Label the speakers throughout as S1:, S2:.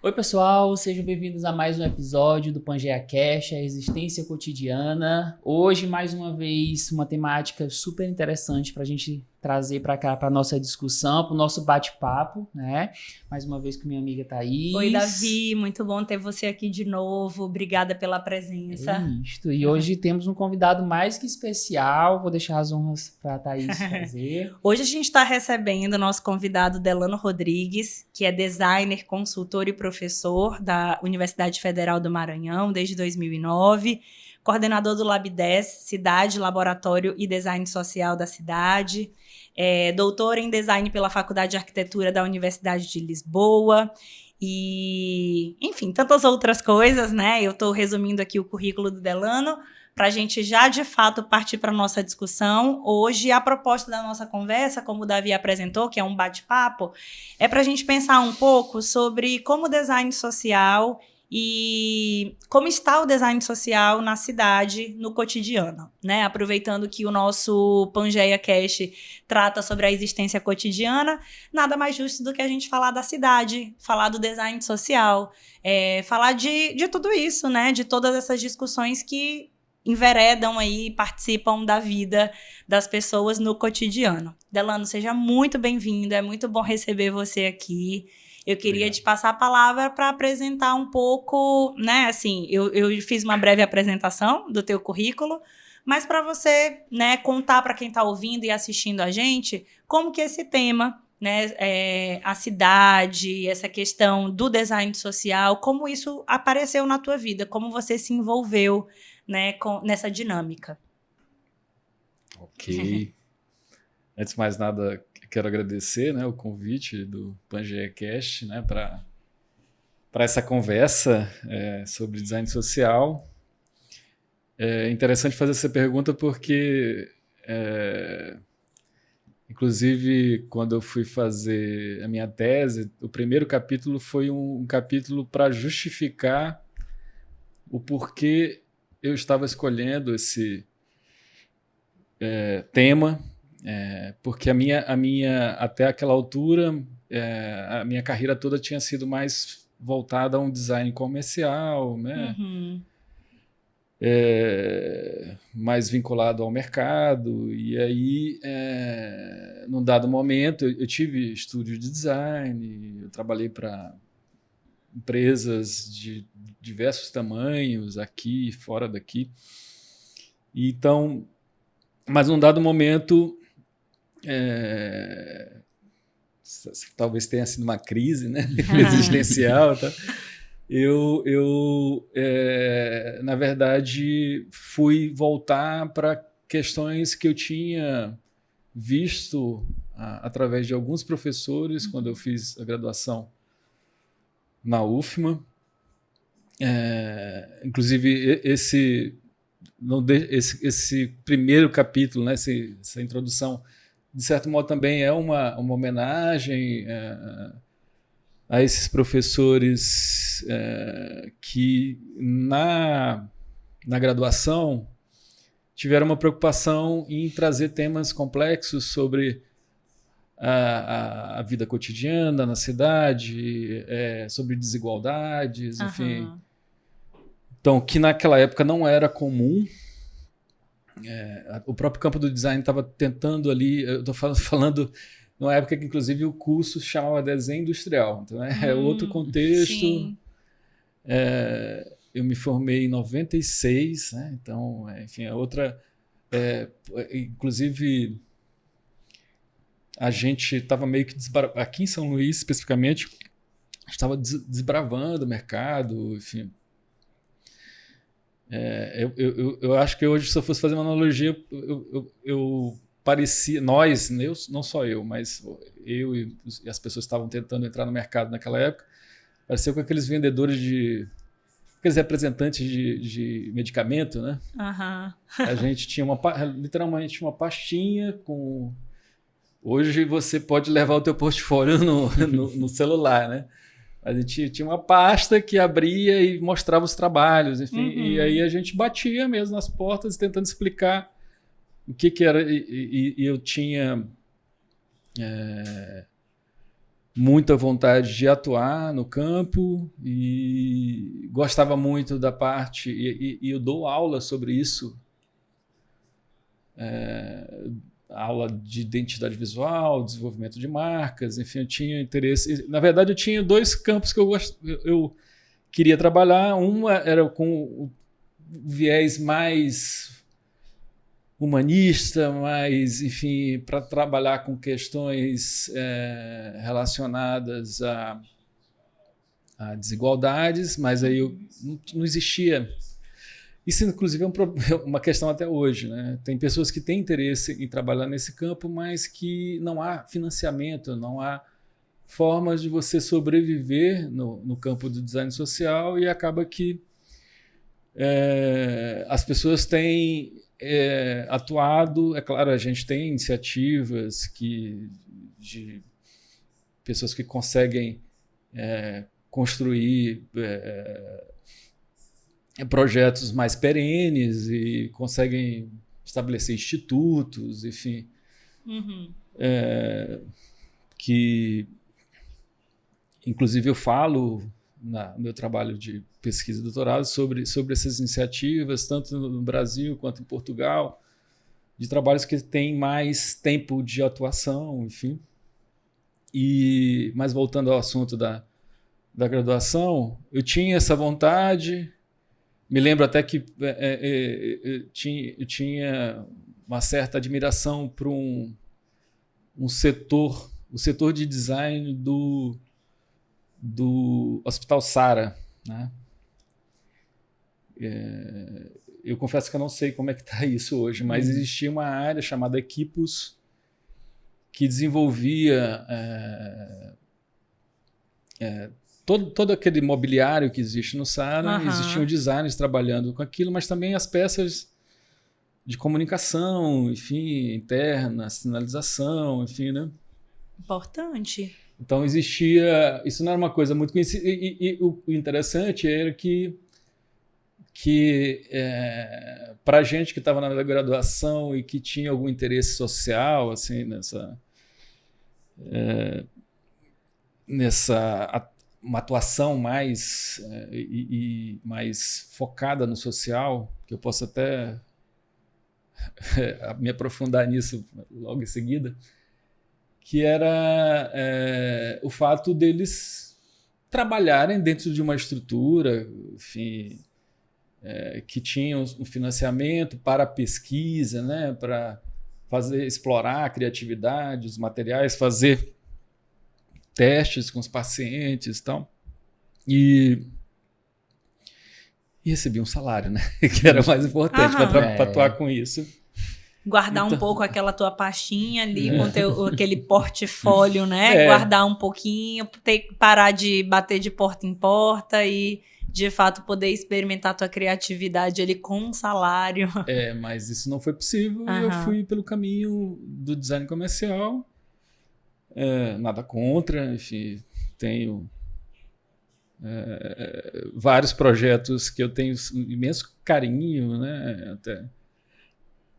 S1: Oi, pessoal, sejam bem-vindos a mais um episódio do Pangeia Cash, a existência cotidiana. Hoje, mais uma vez, uma temática super interessante para a gente trazer para cá, para nossa discussão, para o nosso bate-papo, né? Mais uma vez com minha amiga Thaís.
S2: Oi, Davi, muito bom ter você aqui de novo. Obrigada pela
S1: É
S2: presença.
S1: isto. E hoje temos um convidado mais que especial. Vou deixar as honras para a Thaís fazer.
S2: Hoje a gente está recebendo o nosso convidado Delano Rodrigues, que é designer, consultor e professor da Universidade Federal do Maranhão desde 2009, coordenador do Lab 10, Cidade, Laboratório e Design Social da cidade, doutor em design pela Faculdade de Arquitetura da Universidade de Lisboa. E, enfim, tantas outras coisas, né? Eu estou resumindo aqui o currículo do Delano para a gente já, de fato, partir para a nossa discussão. Hoje, a proposta da nossa conversa, como o Davi apresentou, que é um bate-papo, é para a gente pensar um pouco sobre como o design social e como está o design social na cidade, no cotidiano, né? Aproveitando que o nosso Pangeia Cash trata sobre a existência cotidiana, nada mais justo do que a gente falar da cidade, falar do design social, falar de tudo isso, né? De todas essas discussões que enveredam aí, participam da vida das pessoas no cotidiano. Delano, seja muito bem-vindo, é muito bom receber você aqui. Eu queria te passar a palavra para apresentar um pouco, né, assim, eu fiz uma breve apresentação do teu currículo, mas para você, né, contar para quem está ouvindo e assistindo a gente, como que esse tema, né, a cidade, essa questão do design social, como isso apareceu na tua vida, como você se envolveu, né, nessa dinâmica.
S3: Ok. Antes de mais nada, quero agradecer, né, o convite do Pangeia Cast, né, para essa conversa sobre design social. É interessante fazer essa pergunta porque, inclusive, quando eu fui fazer a minha tese, o primeiro capítulo foi um capítulo para justificar o porquê eu estava escolhendo esse tema, porque a minha até aquela altura, a minha carreira toda tinha sido mais voltada a um design comercial, né?
S2: Uhum.
S3: Mais vinculado ao mercado. E aí, num dado momento, eu tive estúdio de design, eu trabalhei para empresas de diversos tamanhos, aqui e fora daqui. Então, mas num dado momento, talvez tenha sido uma crise, né, existencial, tá? Na verdade, fui voltar para questões que eu tinha visto através de alguns professores quando eu fiz a graduação na UFMA. Inclusive, esse primeiro capítulo, né, essa introdução, de certo modo também é uma homenagem a esses professores que na graduação tiveram uma preocupação em trazer temas complexos sobre a vida cotidiana na cidade, sobre desigualdades, enfim.
S2: Uhum.
S3: Então, que naquela época não era comum. O próprio campo do design estava tentando ali, eu estou falando numa época que inclusive o curso se chamava desenho industrial, então é outro contexto.
S2: Sim.
S3: Eu me formei em 96, né? Então, enfim, é outra. Inclusive, a gente estava meio que aqui em São Luís especificamente, estava desbravando o mercado, enfim. Eu acho que hoje, se eu fosse fazer uma analogia, eu parecia, nós, não só eu, mas eu e as pessoas que estavam tentando entrar no mercado naquela época, parecia com aqueles vendedores aqueles representantes de medicamento, né?
S2: Uhum.
S3: A gente tinha literalmente uma pastinha com... Hoje você pode levar o teu portfólio no celular, né? A gente tinha uma pasta que abria e mostrava os trabalhos, enfim, e aí a gente batia mesmo nas portas tentando explicar o que era. E eu tinha muita vontade de atuar no campo e gostava muito da parte, e eu dou aula sobre isso, aula de identidade visual, desenvolvimento de marcas, enfim, eu tinha interesse. Na verdade, eu tinha 2 campos que eu queria trabalhar. Uma era com o viés mais humanista, mais, enfim, para trabalhar com questões relacionadas a desigualdades, mas aí não existia. Isso, inclusive, é uma questão até hoje, né? Tem pessoas que têm interesse em trabalhar nesse campo, mas que não há financiamento, não há formas de você sobreviver no campo do design social, e acaba que as pessoas têm atuado. É claro, a gente tem iniciativas de pessoas que conseguem construir projetos mais perenes e conseguem estabelecer institutos, enfim, que inclusive eu falo no meu trabalho de pesquisa e doutorado sobre essas iniciativas, tanto no Brasil quanto em Portugal, de trabalhos que têm mais tempo de atuação, enfim. Mas voltando ao assunto da graduação, eu tinha essa vontade. Me lembro até que eu tinha uma certa admiração por um setor, o setor de design do Hospital Sara, né? Eu confesso que eu não sei como é que está isso hoje, mas existia uma área chamada Equipos que desenvolvia todo aquele mobiliário que existe no Sara. Existiam designers trabalhando com aquilo, mas também as peças de comunicação, enfim, interna, sinalização, enfim, né?
S2: Importante.
S3: Então existia, isso não era uma coisa muito conhecida, e o interessante era que para a gente que estava na graduação e que tinha algum interesse social, assim, uma atuação mais mais focada no social, que eu posso até me aprofundar nisso logo em seguida, que era o fato deles trabalharem dentro de uma estrutura, enfim, que tinha um financiamento para a pesquisa, né, para explorar a criatividade, os materiais, fazer testes com os pacientes e tal. E recebi um salário, né, que era o mais importante para atuar com isso.
S2: Guardar um pouco aquela tua pastinha ali com aquele portfólio, né? Guardar um pouquinho, ter que parar de bater de porta em porta e, de fato, poder experimentar a tua criatividade ali com um salário.
S3: Mas isso não foi possível. E eu fui pelo caminho do design comercial. Nada contra, enfim, tenho vários projetos que eu tenho imenso carinho, né?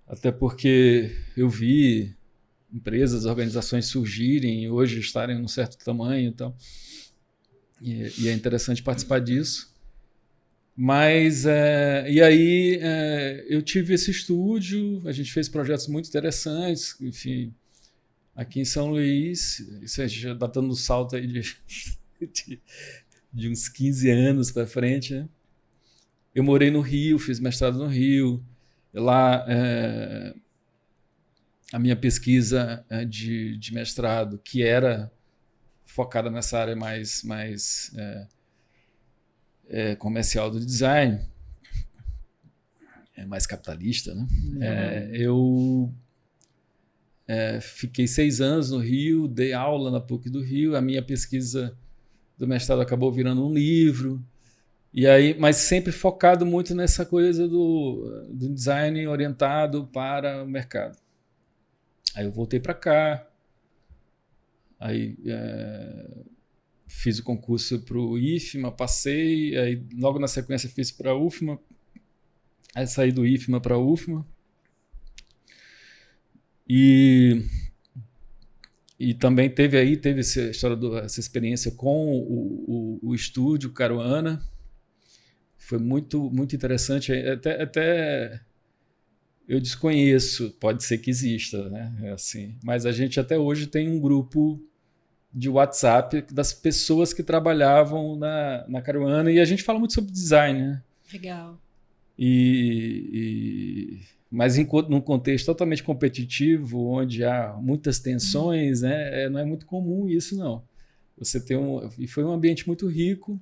S3: Até porque eu vi empresas, organizações surgirem e hoje estarem num certo tamanho e tal. E é interessante participar disso. Mas, e aí eu tive esse estúdio, a gente fez projetos muito interessantes, enfim, aqui em São Luís. Isso já está dando um salto aí de uns 15 anos para frente, né? Eu morei no Rio, fiz mestrado no Rio. Lá, a minha pesquisa de mestrado, que era focada nessa área mais comercial do design, mais capitalista, né? Eu fiquei 6 anos no Rio, dei aula na PUC do Rio. A minha pesquisa do mestrado acabou virando um livro. E aí, mas sempre focado muito nessa coisa do design orientado para o mercado. Aí eu voltei para cá, aí fiz o concurso para o IFMA, passei, aí logo na sequência fiz para a UFMA, aí saí do IFMA para a UFMA. E E também teve essa história essa experiência com o estúdio Caruana. Foi muito, muito interessante. Até eu desconheço, pode ser que exista, né? Assim, mas a gente até hoje tem um grupo de WhatsApp das pessoas que trabalhavam na Caruana, e a gente fala muito sobre design, né?
S2: Legal.
S3: Mas num contexto totalmente competitivo, onde há muitas tensões, né? Não é muito comum isso, não. E foi um ambiente muito rico.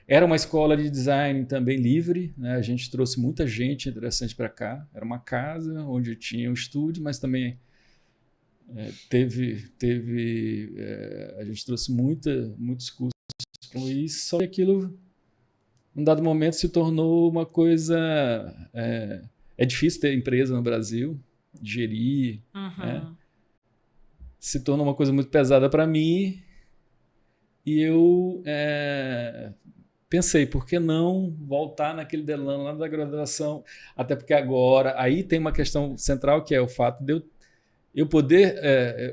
S3: Era uma escola de design também livre, né? A gente trouxe muita gente interessante para cá. Era uma casa onde tinha um estúdio, mas também a gente trouxe muitos cursos com isso. Só que aquilo, num dado momento, se tornou uma coisa... É difícil ter empresa no Brasil, gerir, né? Se tornou uma coisa muito pesada para mim, e eu pensei, por que não voltar naquele Delano lá da graduação? Até porque agora, aí tem uma questão central, que é o fato de eu poder,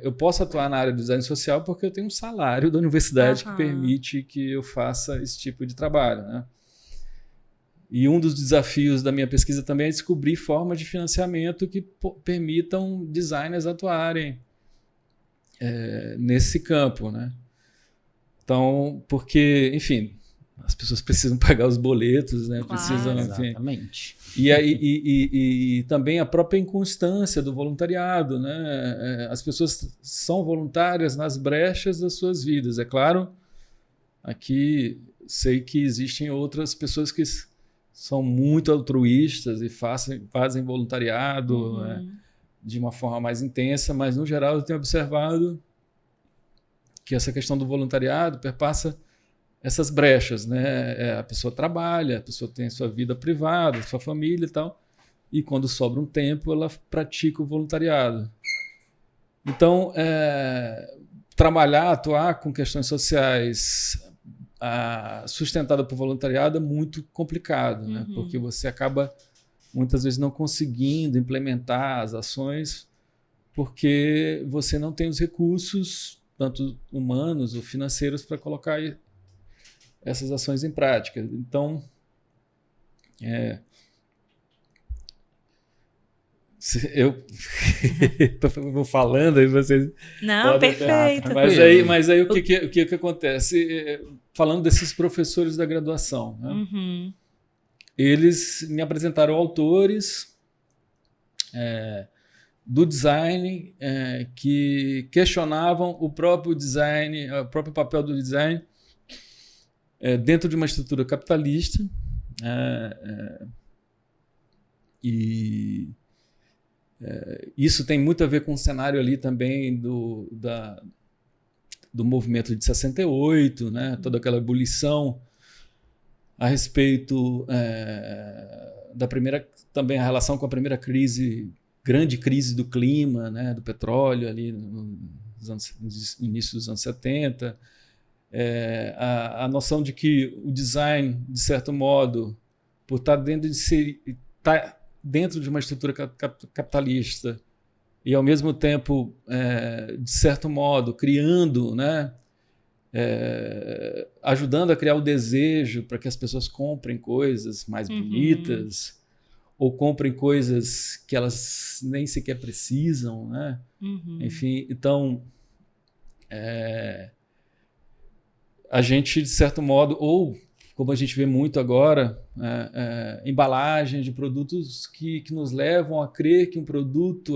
S3: eu posso atuar na área do design social porque eu tenho um salário da universidade que permite que eu faça esse tipo de trabalho, né? E um dos desafios da minha pesquisa também é descobrir formas de financiamento que permitam designers atuarem nesse campo, né? Então, porque, enfim, as pessoas precisam pagar os boletos, né?
S2: Claro.
S3: Precisam, enfim.
S1: Exatamente.
S3: E também a própria inconstância do voluntariado, né? As pessoas são voluntárias nas brechas das suas vidas. É claro, aqui sei que existem outras pessoas que são muito altruístas e fazem voluntariado, né, de uma forma mais intensa, mas no geral eu tenho observado que essa questão do voluntariado perpassa essas brechas, né? A pessoa trabalha, a pessoa tem sua vida privada, sua família e tal, e quando sobra um tempo ela pratica o voluntariado. Então, atuar com questões sociais sustentada por voluntariado é muito complicado, né? Porque você acaba muitas vezes não conseguindo implementar as ações porque você não tem os recursos, tanto humanos ou financeiros, para colocar essas ações em prática. Então, eu vou falando aí vocês...
S2: Não, perfeito.
S3: Mas aí o que acontece? Falando desses professores da graduação, né? Eles me apresentaram autores do design que questionavam o próprio design, o próprio papel do design dentro de uma estrutura capitalista, e isso tem muito a ver com o cenário ali também do movimento de 68, né? Toda aquela ebulição a respeito da primeira, também a relação com a primeira grande crise do clima, né? Do petróleo ali no início dos anos 70, a noção de que o design, de certo modo, por estar dentro de uma estrutura capitalista e, ao mesmo tempo, de certo modo, criando, né, ajudando a criar o desejo para que as pessoas comprem coisas mais bonitas ou comprem coisas que elas nem sequer precisam, né? Enfim, então, a gente, de certo modo, ou como a gente vê muito agora, embalagem de produtos que nos levam a crer que um produto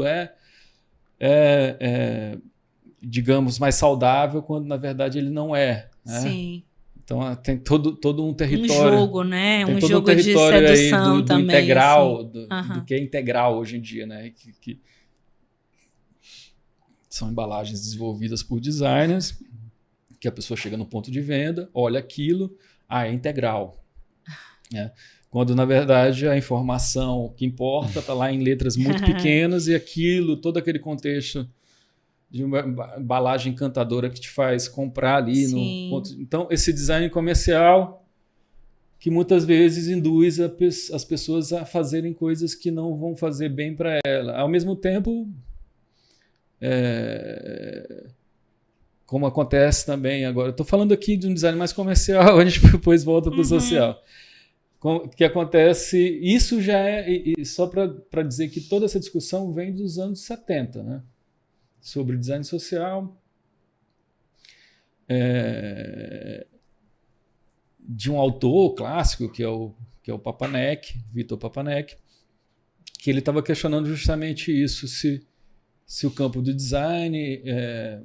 S3: digamos, mais saudável, quando na verdade ele não é. Né?
S2: Sim.
S3: Então tem todo um território.
S2: Um jogo, né?
S3: Tem
S2: um
S3: todo
S2: jogo
S3: um território
S2: de sedução
S3: aí do
S2: também.
S3: integral,
S2: assim.
S3: do que é integral hoje em dia, né? Que são embalagens desenvolvidas por designers, que a pessoa chega no ponto de venda, olha aquilo, é integral. Quando, na verdade, a informação que importa está lá em letras muito pequenas e aquilo, todo aquele contexto de uma embalagem encantadora que te faz comprar ali. No ponto. Então, esse design comercial que muitas vezes induz as pessoas a fazerem coisas que não vão fazer bem para ela. Ao mesmo tempo, como acontece também agora. Estou falando aqui de um design mais comercial, a gente depois volta para o social. O que acontece, isso já é, só para dizer que toda essa discussão vem dos anos 70, né? Sobre design social, de um autor clássico, que é o Papanek, Vitor Papanek, que ele estava questionando justamente isso, se o campo do design,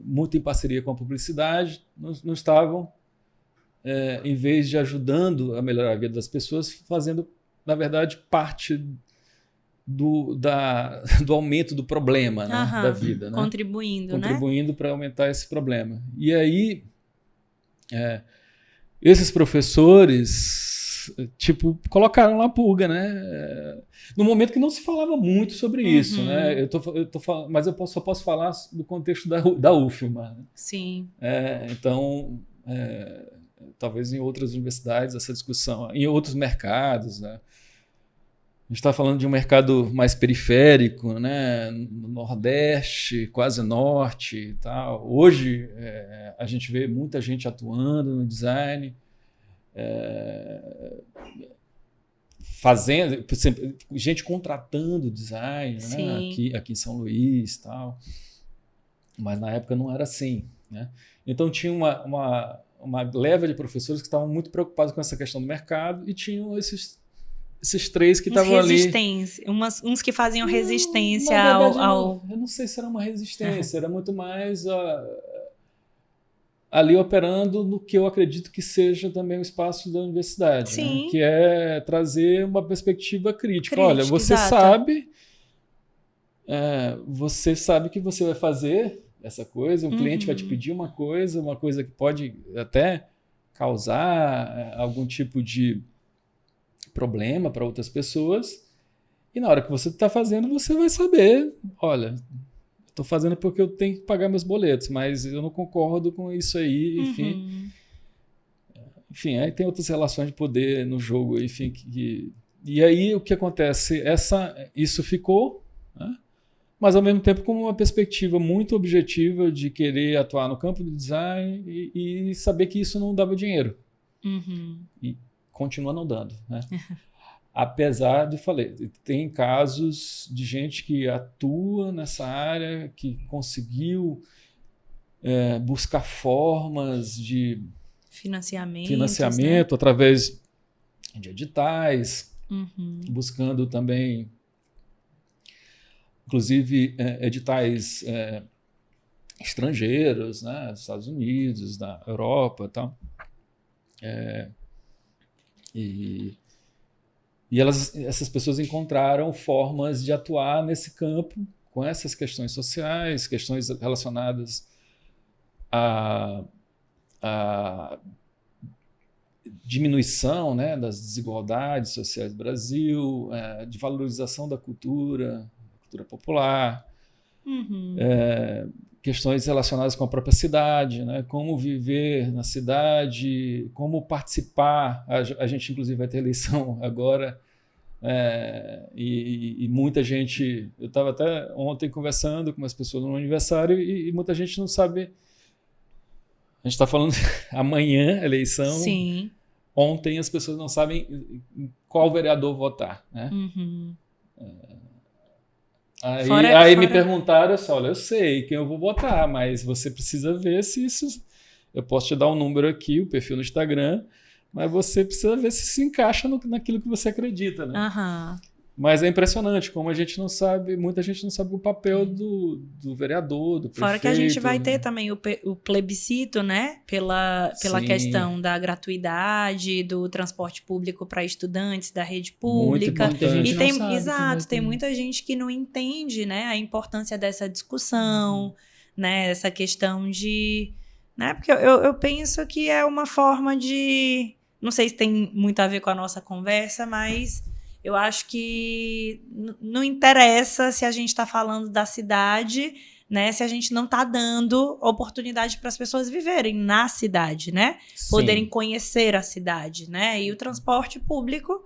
S3: muito em parceria com a publicidade, não estavam, em vez de ajudando a melhorar a vida das pessoas, fazendo, na verdade, parte do aumento do problema, né, da vida. Né? Contribuindo para aumentar esse problema. E aí, esses professores, tipo, colocaram lá a pulga, né? No momento que não se falava muito sobre isso, né? Mas eu só posso falar do contexto da UFMA. Né?
S2: Sim.
S3: Então, talvez em outras universidades essa discussão, em outros mercados, né? A gente está falando de um mercado mais periférico, né? No Nordeste, quase Norte e tal. Hoje, a gente vê muita gente atuando no design, fazendo, gente contratando design, né? Aqui em São Luís e tal. Mas na época não era assim, né? Então tinha uma leva de professores que estavam muito preocupados com essa questão do mercado e tinham esses três que estavam ali.
S2: Uns que faziam resistência
S3: ao... Eu não sei se era uma resistência, era muito mais ali operando no que eu acredito que seja também o espaço da universidade, né? Que é trazer uma perspectiva crítica. Olha, você sabe que você vai fazer essa coisa, um cliente vai te pedir uma coisa que pode até causar algum tipo de problema para outras pessoas, e na hora que você está fazendo, você vai saber, olha, estou fazendo porque eu tenho que pagar meus boletos, mas eu não concordo com isso aí, enfim. Enfim, aí tem outras relações de poder no jogo, enfim. E aí o que acontece? Isso ficou, né? Mas ao mesmo tempo com uma perspectiva muito objetiva de querer atuar no campo do design e saber que isso não dava dinheiro. E continua não dando, né? Apesar de, tem casos de gente que atua nessa área, que conseguiu buscar formas de financiamento, né? Através de editais, buscando também, inclusive, editais estrangeiros, né? Dos Estados Unidos, da Europa e tal. E essas pessoas encontraram formas de atuar nesse campo com essas questões sociais, questões relacionadas à diminuição, né, das desigualdades sociais do Brasil, de valorização da cultura popular, questões relacionadas com a própria cidade, né? Como viver na cidade, como participar. A gente, inclusive, vai ter eleição agora, e muita gente... Eu estava até ontem conversando com umas pessoas no aniversário e muita gente não sabe... A gente está falando amanhã, eleição.
S2: Sim.
S3: Ontem as pessoas não sabem qual vereador votar, né? Aí me perguntaram assim, olha, eu sei quem eu vou votar, mas você precisa ver se isso... Eu posso te dar um número aqui, o perfil no Instagram, mas você precisa ver se encaixa naquilo que você acredita, né? Mas é impressionante como a gente não sabe, muita gente não sabe o papel do vereador, do prefeito.
S2: Fora que a gente vai ter também o plebiscito, né? Pela questão da gratuidade, do transporte público para estudantes da rede pública. E tem muita gente que não entende, né, a importância dessa discussão, né? Essa questão de... Né, porque eu penso que é uma forma de... Não sei se tem muito a ver com a nossa conversa, mas... Eu acho que não interessa se a gente está falando da cidade, né? Se a gente não está dando oportunidade para as pessoas viverem na cidade, né? Sim. Poderem conhecer a cidade, né? E o transporte público,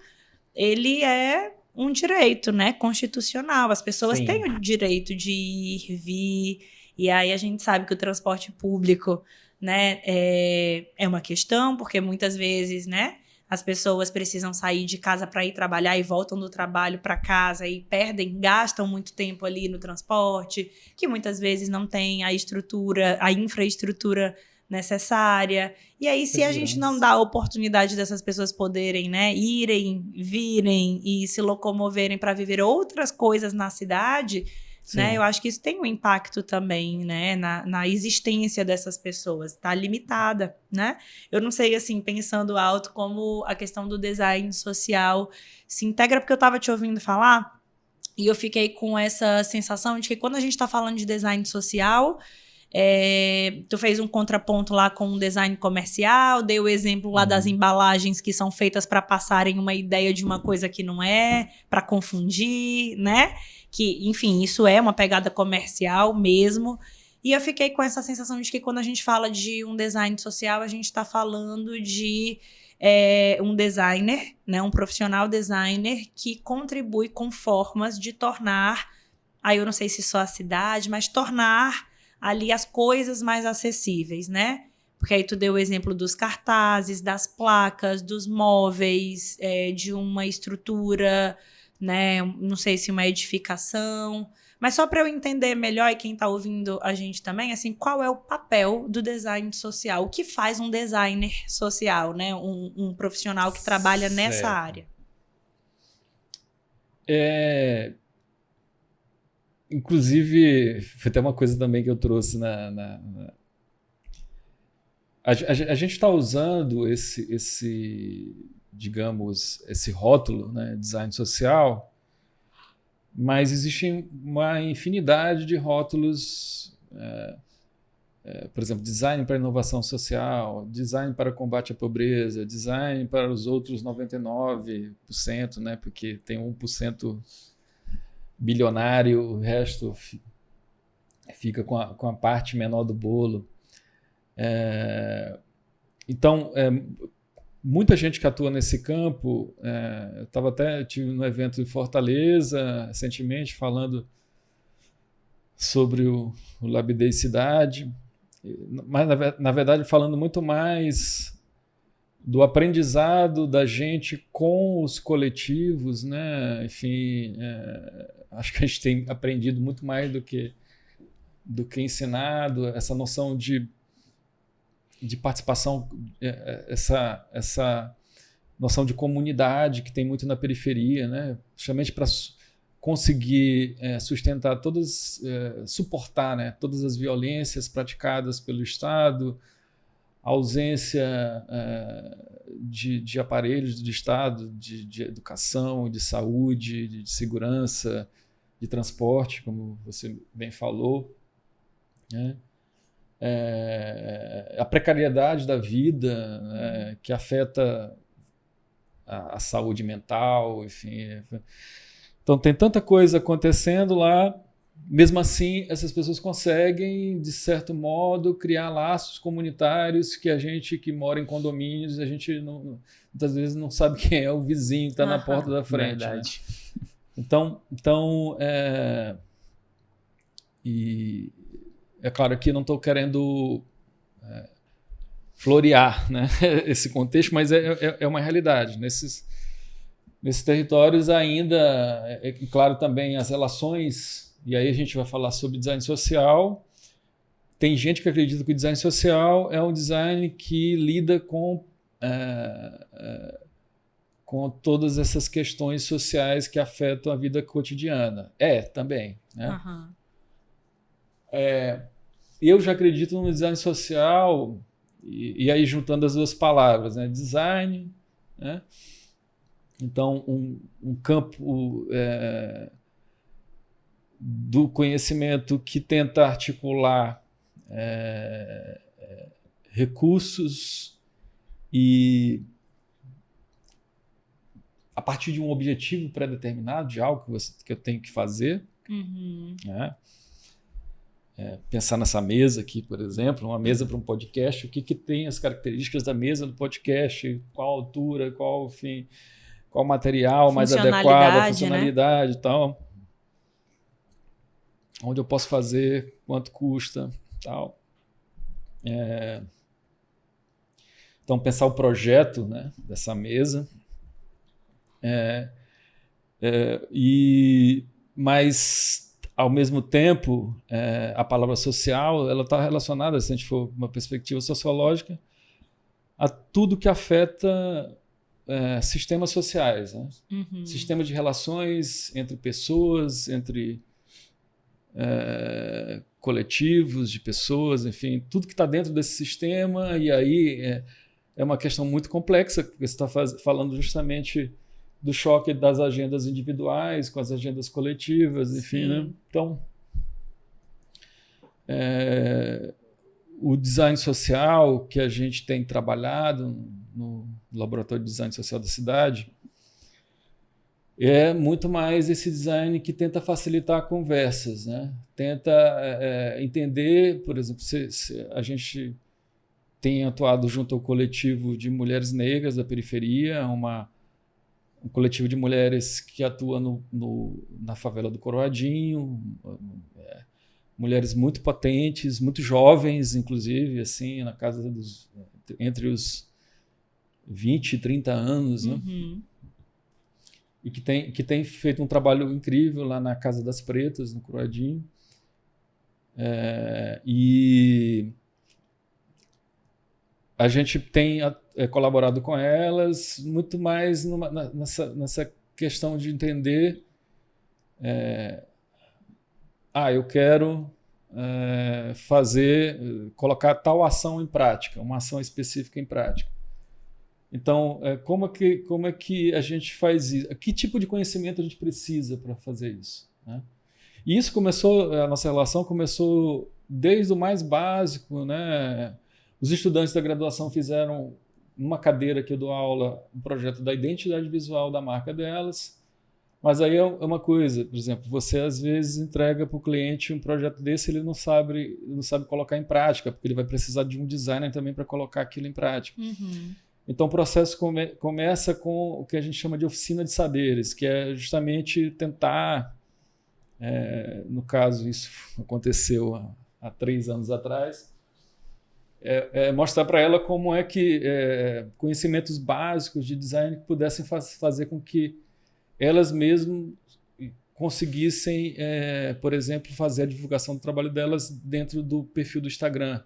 S2: ele é um direito, né? Constitucional. As pessoas têm o direito de ir, vir E aí a gente sabe que o transporte público, né, é uma questão, porque muitas vezes, né, as pessoas precisam sair de casa para ir trabalhar e voltam do trabalho para casa e gastam muito tempo ali no transporte, que muitas vezes não tem a infraestrutura necessária. E aí, se a gente não dá a oportunidade dessas pessoas poderem, né, irem, virem e se locomoverem para viver outras coisas na cidade, né, eu acho que isso tem um impacto também, né, na existência dessas pessoas, está limitada, né? Eu não sei, assim, pensando alto, como a questão do design social se integra, porque eu estava te ouvindo falar e eu fiquei com essa sensação de que quando a gente está falando de design social, tu fez um contraponto lá com um design comercial, dei o exemplo lá das embalagens que são feitas para passarem uma ideia de uma coisa que não é, para confundir, né? Que, enfim, isso é uma pegada comercial mesmo. E eu fiquei com essa sensação de que quando a gente fala de um design social, a gente está falando de um designer, né, um profissional designer que contribui com formas de tornar, aí eu não sei se só a cidade, mas tornar ali as coisas mais acessíveis, né? Porque aí tu deu o exemplo dos cartazes, das placas, dos móveis, de uma estrutura, né? Não sei se uma edificação. Mas só para eu entender melhor, e quem está ouvindo a gente também, assim, qual é o papel do design social? O que faz um designer social, né? Um profissional que trabalha nessa área?
S3: Inclusive, foi até uma coisa também que eu trouxe A gente está usando digamos, esse rótulo, né, design social, mas existe uma infinidade de rótulos, por exemplo, design para inovação social, design para combate à pobreza, design para os outros 99%, né, porque tem 1% bilionário, o resto fica com a parte menor do bolo. Então, muita gente que atua nesse campo, eu tive no evento em Fortaleza recentemente falando sobre o Lab Day Cidade, mas na verdade falando muito mais do aprendizado da gente com os coletivos, né? Enfim, acho que a gente tem aprendido muito mais do que ensinado, essa noção de participação, essa noção de comunidade que tem muito na periferia, né? Justamente para conseguir sustentar suportar, né, todas as violências praticadas pelo Estado, a ausência de aparelhos do Estado, de educação, de saúde, de segurança, de transporte, como você bem falou, né? A precariedade da vida, né, que afeta a saúde mental, enfim. Então tem tanta coisa acontecendo lá, mesmo assim essas pessoas conseguem, de certo modo, criar laços comunitários que a gente que mora em condomínios, a gente muitas vezes não sabe quem é o vizinho que está na porta da frente.
S1: Verdade.
S3: Né? Então e é claro que não estou querendo florear, né, esse contexto, mas é uma realidade. Nesses territórios ainda, claro, também as relações, e aí a gente vai falar sobre design social. Tem gente que acredita que o design social é um design que lida com todas essas questões sociais que afetam a vida cotidiana. Também. Né?
S2: Uhum.
S3: Eu já acredito no design social, e aí juntando as duas palavras, né? Design, né? Então, um campo do conhecimento que tenta articular recursos e a partir de um objetivo pré-determinado, de algo que eu tenho que fazer, né? Pensar nessa mesa aqui, por exemplo, uma mesa para um podcast, o que tem as características da mesa do podcast, qual altura, qual material mais adequado, a funcionalidade, né? E tal. onde eu posso fazer, quanto custa, tal. Então, pensar o projeto, né, dessa mesa. Mas, ao mesmo tempo, a palavra social ela está relacionada, se a gente for uma perspectiva sociológica, a tudo que afeta sistemas sociais, né? Sistema de relações entre pessoas, entre coletivos de pessoas, enfim, tudo que está dentro desse sistema. E aí é uma questão muito complexa, porque você está falando justamente do choque das agendas individuais com as agendas coletivas, enfim, né? Então, o design social que a gente tem trabalhado no Laboratório de Design Social da cidade é muito mais esse design que tenta facilitar conversas, né? Tenta entender, por exemplo, se a gente tem atuado junto ao coletivo de mulheres negras da periferia, um coletivo de mulheres que atua na favela do Coroadinho, mulheres muito potentes, muito jovens, inclusive, assim, na casa entre os 20 e 30 anos, né? E que tem feito um trabalho incrível lá na Casa das Pretas, no Coroadinho. E a gente tem colaborado com elas muito mais nessa questão de entender eu quero colocar tal ação em prática, uma ação específica em prática. Então, como é que a gente faz isso? Que tipo de conhecimento a gente precisa para fazer isso, né? E isso a nossa relação começou desde o mais básico, né? Os estudantes da graduação fizeram uma cadeira que eu dou aula, um projeto da identidade visual da marca delas. Mas aí é uma coisa, por exemplo, você às vezes entrega para o cliente um projeto desse, ele não sabe colocar em prática, porque ele vai precisar de um designer também para colocar aquilo em prática. Então o processo começa com o que a gente chama de oficina de saberes, que é justamente tentar, no caso isso aconteceu há 3 anos atrás, mostrar para ela como é que conhecimentos básicos de design pudessem fazer com que elas mesmas conseguissem, por exemplo, fazer a divulgação do trabalho delas dentro do perfil do Instagram,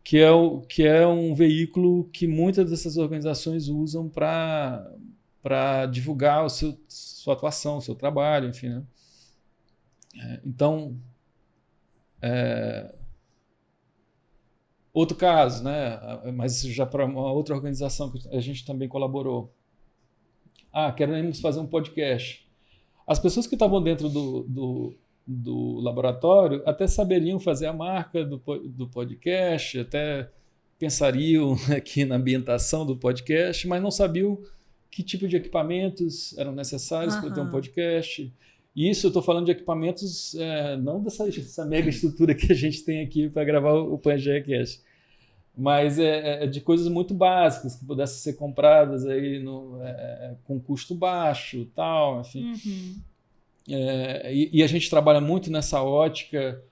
S3: que é um veículo que muitas dessas organizações usam para divulgar sua atuação, o seu trabalho, enfim, né? Então, outro caso, né? Mas já para uma outra organização que a gente também colaborou. Queremos fazer um podcast. As pessoas que estavam dentro do laboratório até saberiam fazer a marca do podcast, até pensariam aqui na ambientação do podcast, mas não sabiam que tipo de equipamentos eram necessários para ter um podcast. E isso eu estou falando de equipamentos, não dessa mega estrutura que a gente tem aqui para gravar o PangeaCast, mas de coisas muito básicas que pudessem ser compradas aí com custo baixo, tal, enfim. E a gente trabalha muito nessa ótica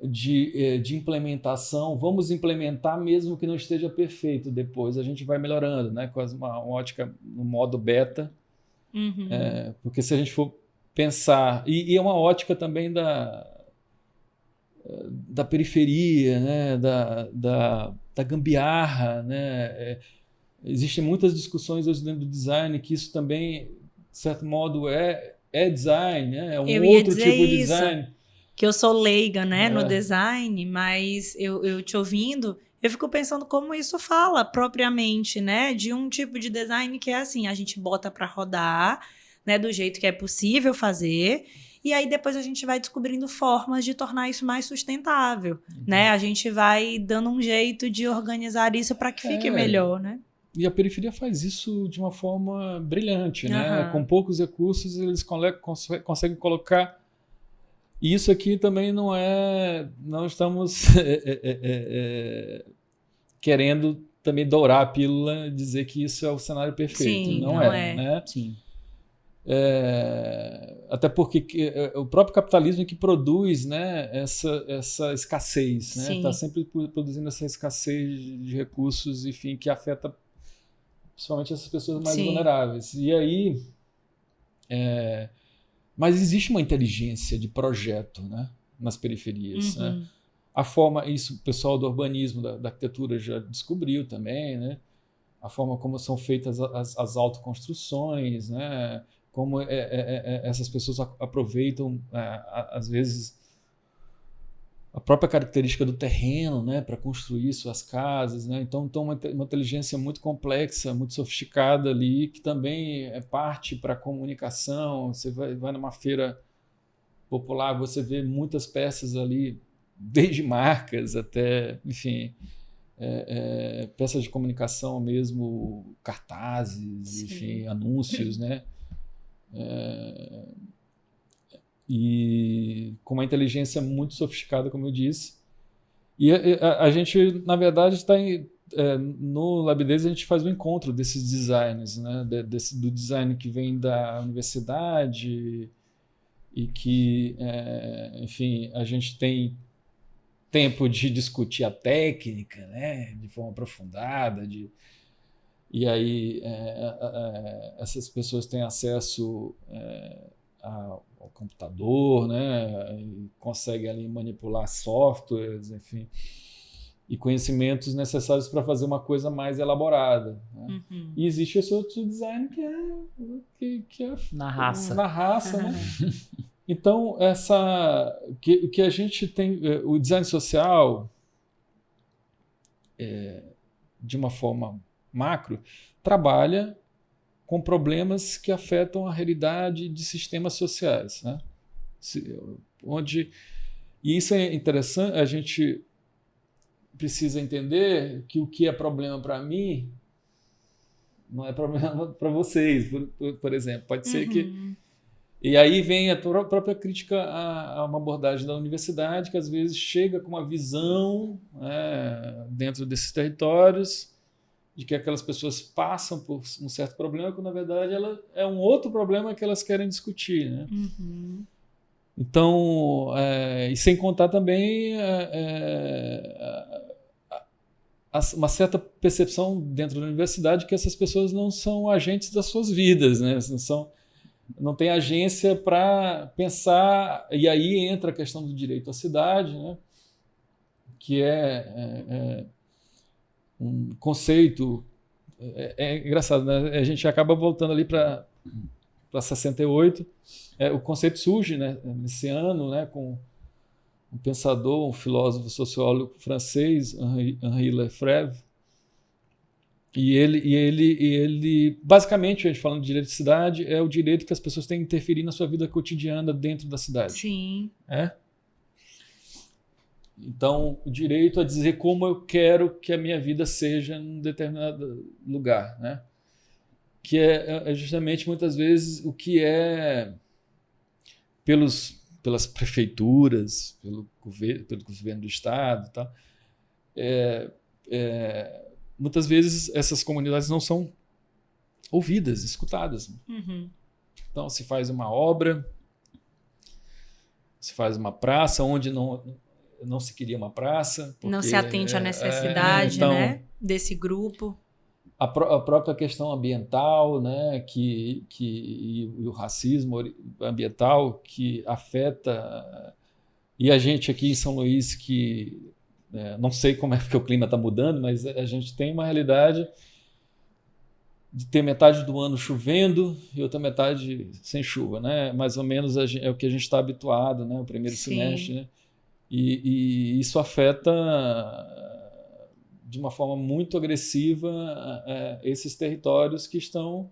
S3: de implementação. Vamos implementar mesmo que não esteja perfeito depois. A gente vai melhorando, né, com uma ótica no modo beta, porque se a gente for pensar... E é uma ótica também da periferia, né, da gambiarra, né? Existem muitas discussões hoje dentro do design que isso também, de certo modo, é design, né? É um outro tipo de design.
S2: Que eu sou leiga, né, no design, mas eu te ouvindo, eu fico pensando como isso fala propriamente, né, de um tipo de design que é assim, a gente bota para rodar, né, do jeito que é possível fazer. E aí depois a gente vai descobrindo formas de tornar isso mais sustentável, né? A gente vai dando um jeito de organizar isso para que fique melhor, né?
S3: E a periferia faz isso de uma forma brilhante, né? Com poucos recursos eles conseguem colocar... E isso aqui também não estamos querendo também dourar a pílula, dizer que isso é o cenário perfeito.
S2: Sim,
S3: não é, né?
S1: Sim.
S3: Até porque o próprio capitalismo é que produz, né, essa escassez, né? Está sempre produzindo essa escassez de recursos, enfim, que afeta principalmente essas pessoas mais vulneráveis. E aí, mas existe uma inteligência de projeto, né, nas periferias, né? A forma, isso o pessoal do urbanismo, da arquitetura já descobriu também, né? A forma como são feitas as autoconstruções, né? Como essas pessoas aproveitam, às vezes, a própria característica do terreno, né, para construir suas casas, né? Então uma inteligência muito complexa, muito sofisticada ali, que também é parte para a comunicação. Você vai numa feira popular, você vê muitas peças ali, desde marcas até, enfim, peças de comunicação mesmo, cartazes, enfim, anúncios, né? E com uma inteligência muito sofisticada, como eu disse. E a gente, na verdade, está no Labidez, a gente faz um encontro desses designs, né? Do design que vem da universidade e que, enfim, a gente tem tempo de discutir a técnica, né? De forma aprofundada, e aí essas pessoas têm acesso ao computador, né? E conseguem ali manipular softwares, enfim, e conhecimentos necessários para fazer uma coisa mais elaborada, né? E existe esse outro design que é
S1: na raça,
S3: né? Então o que a gente tem, o design social, de uma forma macro, trabalha com problemas que afetam a realidade de sistemas sociais, né? E isso é interessante, a gente precisa entender que o que é problema para mim não é problema para vocês, por exemplo. Pode ser que... E aí vem a própria crítica a uma abordagem da universidade, que às vezes chega com uma visão, dentro desses territórios, de que aquelas pessoas passam por um certo problema, quando na verdade ela é um outro problema que elas querem discutir, né? Então, e sem contar também uma certa percepção dentro da universidade que essas pessoas não são agentes das suas vidas, né? Não tem agência para pensar, e aí entra a questão do direito à cidade, né? Que um conceito, engraçado, né? A gente acaba voltando ali para 68, o conceito surge, né, nesse ano, né, com um pensador, um filósofo, sociólogo francês, Henri Lefebvre, e ele basicamente, a gente falando de direito de cidade, é o direito que as pessoas têm que interferir na sua vida cotidiana dentro da cidade.
S2: Sim.
S3: Então, o direito a dizer como eu quero que a minha vida seja em um determinado lugar, né? Que é justamente, muitas vezes, o que pelas prefeituras, pelo governo do Estado, tá? Muitas vezes essas comunidades não são ouvidas, escutadas. Então, se faz uma obra, se faz uma praça onde não se queria uma praça. Porque,
S2: não se atende à necessidade,
S3: então,
S2: né, desse grupo.
S3: A própria questão ambiental, né, e o racismo ambiental que afeta... E a gente aqui em São Luís, que não sei como é que o clima está mudando, mas a gente tem uma realidade de ter metade do ano chovendo e outra metade sem chuva, né? Mais ou menos é o que a gente está habituado, né? O primeiro semestre, né? E isso afeta de uma forma muito agressiva esses territórios que estão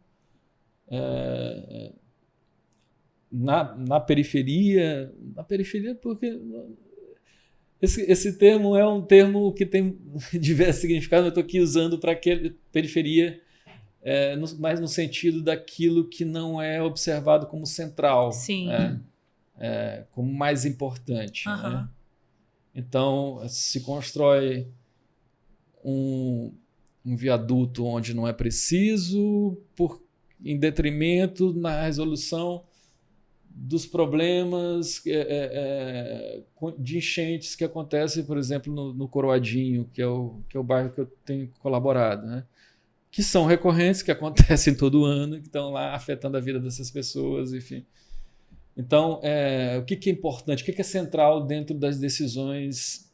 S3: na periferia. Na periferia porque esse termo é um termo que tem diversos significados, eu estou aqui usando para aquela periferia, mais no sentido daquilo que não é observado como central, como mais importante. Né? Então, se constrói um viaduto onde não é preciso, em detrimento na resolução dos problemas de enchentes que acontecem, por exemplo, no Coroadinho, que é o bairro que eu tenho colaborado, né? Que são recorrentes, que acontecem todo ano, que estão lá afetando a vida dessas pessoas, enfim. Então, o que é importante, o que é central dentro das decisões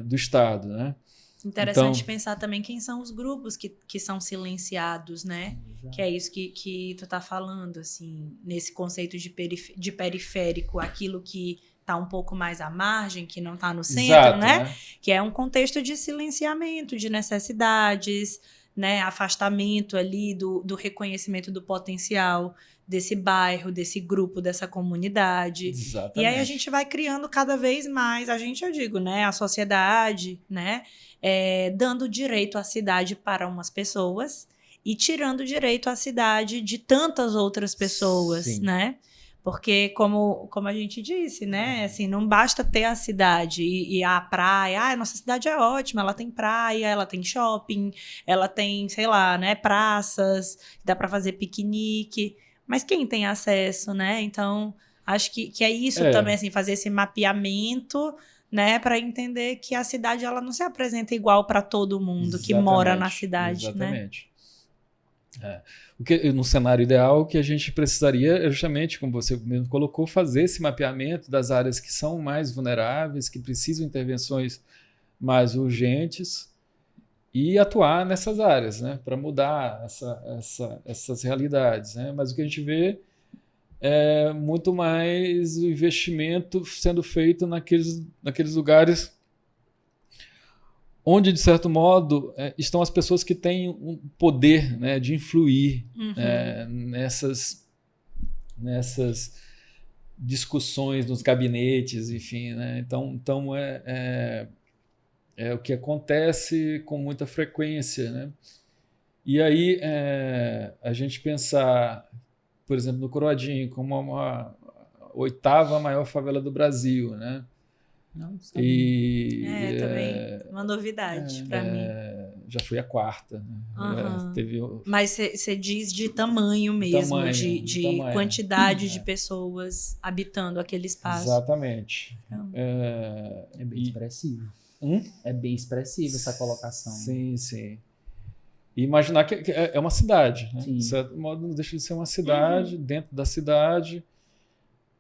S3: do Estado, né?
S2: Interessante
S3: Então,
S2: pensar também quem são os grupos que são silenciados, né?
S1: Exato.
S2: Que é isso que tu tá falando, assim, nesse conceito de periférico, aquilo que tá um pouco mais à margem, que não tá no centro,
S3: exato,
S2: né? Que é um contexto de silenciamento, de necessidades, né? Afastamento ali do reconhecimento do potencial desse bairro, desse grupo, dessa comunidade.
S3: Exatamente.
S2: E aí a gente vai criando cada vez mais, eu digo, né? A sociedade, né? Dando direito à cidade para umas pessoas e tirando direito à cidade de tantas outras pessoas,
S3: Sim.
S2: né? Porque, como a gente disse, né? Assim, não basta ter a cidade e a praia. Ah, nossa cidade é ótima, ela tem praia, ela tem shopping, ela tem, sei lá, né? Praças, dá para fazer piquenique. Mas quem tem acesso, né? Então, acho que é isso também, assim, fazer esse mapeamento, né, para entender que a cidade ela não se apresenta igual para todo mundo que mora na cidade,
S3: exatamente. Né? No cenário ideal, o que a gente precisaria é justamente, como você mesmo colocou, fazer esse mapeamento das áreas que são mais vulneráveis, que precisam de intervenções mais urgentes e atuar nessas áreas, né, para mudar essas realidades. Né? Mas o que a gente vê é muito mais o investimento sendo feito naqueles lugares onde, de certo modo, estão as pessoas que têm um poder, né, de influir nessas discussões nos gabinetes, enfim. Né? Então é o que acontece com muita frequência. Né? E aí a gente pensar, por exemplo, no Coroadinho, como a 8ª maior favela do Brasil, né?
S1: Não,
S2: também uma novidade para mim.
S3: Já foi a 4ª. Né?
S2: Mas você diz de tamanho mesmo, de tamanho. Quantidade de pessoas habitando aquele espaço.
S3: Exatamente.
S1: É bem expressivo. É bem expressiva essa colocação.
S3: Sim, sim. E imaginar que é uma cidade, né? De certo modo, não deixa de ser uma cidade, dentro da cidade,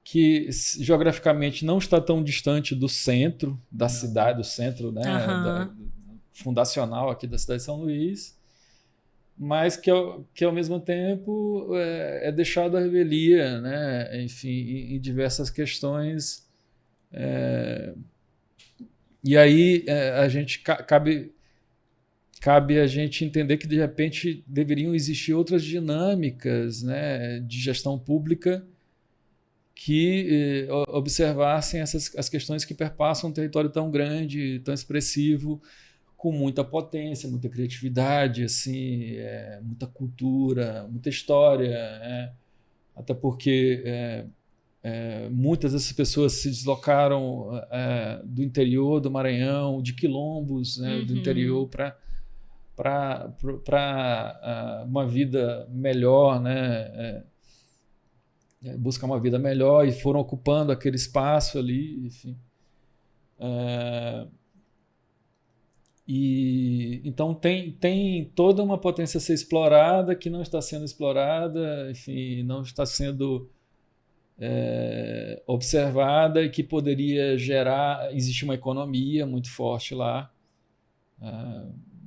S3: que geograficamente não está tão distante do centro da cidade, do centro, né, fundacional aqui da cidade de São Luís, mas que ao mesmo tempo é deixado à revelia, né? Enfim, em diversas questões. E aí a gente cabe a gente entender que, de repente, deveriam existir outras dinâmicas, né, de gestão pública que observassem as questões que perpassam um território tão grande, tão expressivo, com muita potência, muita criatividade, assim, muita cultura, muita história. Até porque muitas dessas pessoas se deslocaram do interior do Maranhão, de quilombos, né, do interior para uma vida melhor, né? Buscar uma vida melhor e foram ocupando aquele espaço ali, enfim. E então tem toda uma potência a ser explorada que não está sendo explorada, enfim, não está sendo observada e que poderia existe uma economia muito forte lá,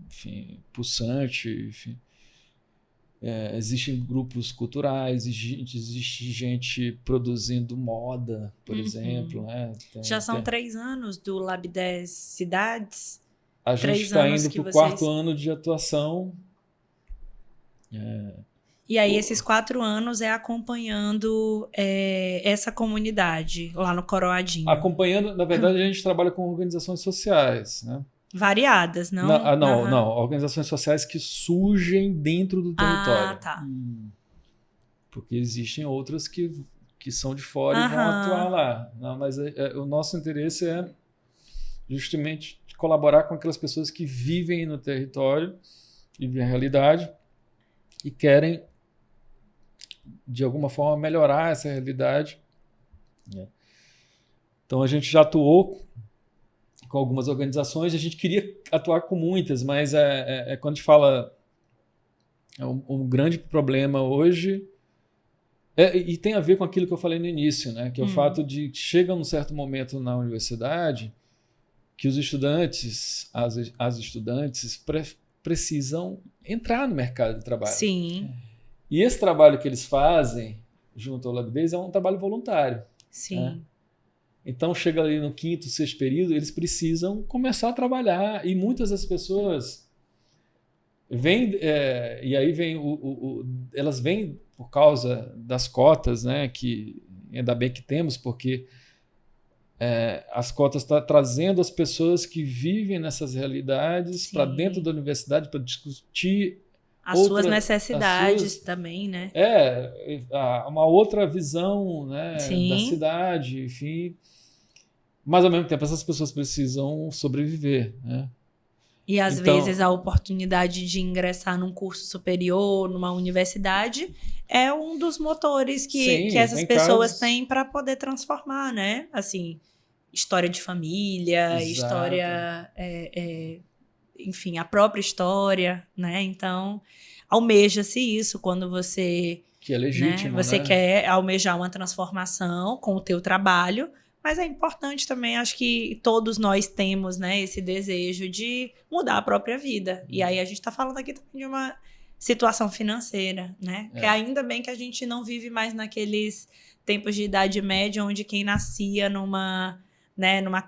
S3: enfim, pulsante, enfim. Existem grupos culturais, existe gente produzindo moda, por exemplo. Né?
S2: Já são 3 anos do Lab 10 Cidades.
S3: A gente está indo para o 4º ano de atuação.
S2: E aí, esses 4 anos acompanhando essa comunidade lá no Coroadinho.
S3: Acompanhando, na verdade, a gente trabalha com organizações sociais, né?
S2: Variadas, não?
S3: Não. Organizações sociais que surgem dentro do território.
S2: Tá.
S3: Porque existem outras que são de fora e vão atuar lá. Não, mas o nosso interesse é justamente colaborar com aquelas pessoas que vivem no território, vivem a realidade e querem de alguma forma, melhorar essa realidade. Então, a gente já atuou com algumas organizações, a gente queria atuar com muitas, mas quando a gente fala um grande problema hoje, e tem a ver com aquilo que eu falei no início, né? Que é o fato de que chega num certo momento na universidade que os estudantes, as estudantes precisam entrar no mercado de trabalho.
S2: Sim.
S3: E esse trabalho que eles fazem junto ao Labidez é um trabalho voluntário.
S2: Sim.
S3: Né? Então, chega ali no 5º, 6º período, eles precisam começar a trabalhar. E muitas das pessoas vêm, e aí vem elas vêm por causa das cotas, né? Que ainda bem que temos, porque as cotas estão trazendo as pessoas que vivem nessas realidades para dentro da universidade para discutir
S2: as suas necessidades também, né?
S3: Uma outra visão, né, da cidade, enfim. Mas, ao mesmo tempo, essas pessoas precisam sobreviver, né?
S2: E, às vezes, a oportunidade de ingressar num curso superior, numa universidade, é um dos motores que essas pessoas têm para poder transformar, né? Assim, história de família,
S3: Exato.
S2: História... enfim, a própria história, né? Então, almeja-se isso quando você...
S3: Que é legítimo,
S2: né? Você
S3: né?
S2: quer almejar uma transformação com o teu trabalho, mas é importante também, acho que todos nós temos, né, esse desejo de mudar a própria vida. E aí a gente está falando aqui também de uma situação financeira, né? Que ainda bem que a gente não vive mais naqueles tempos de Idade Média onde quem nascia numa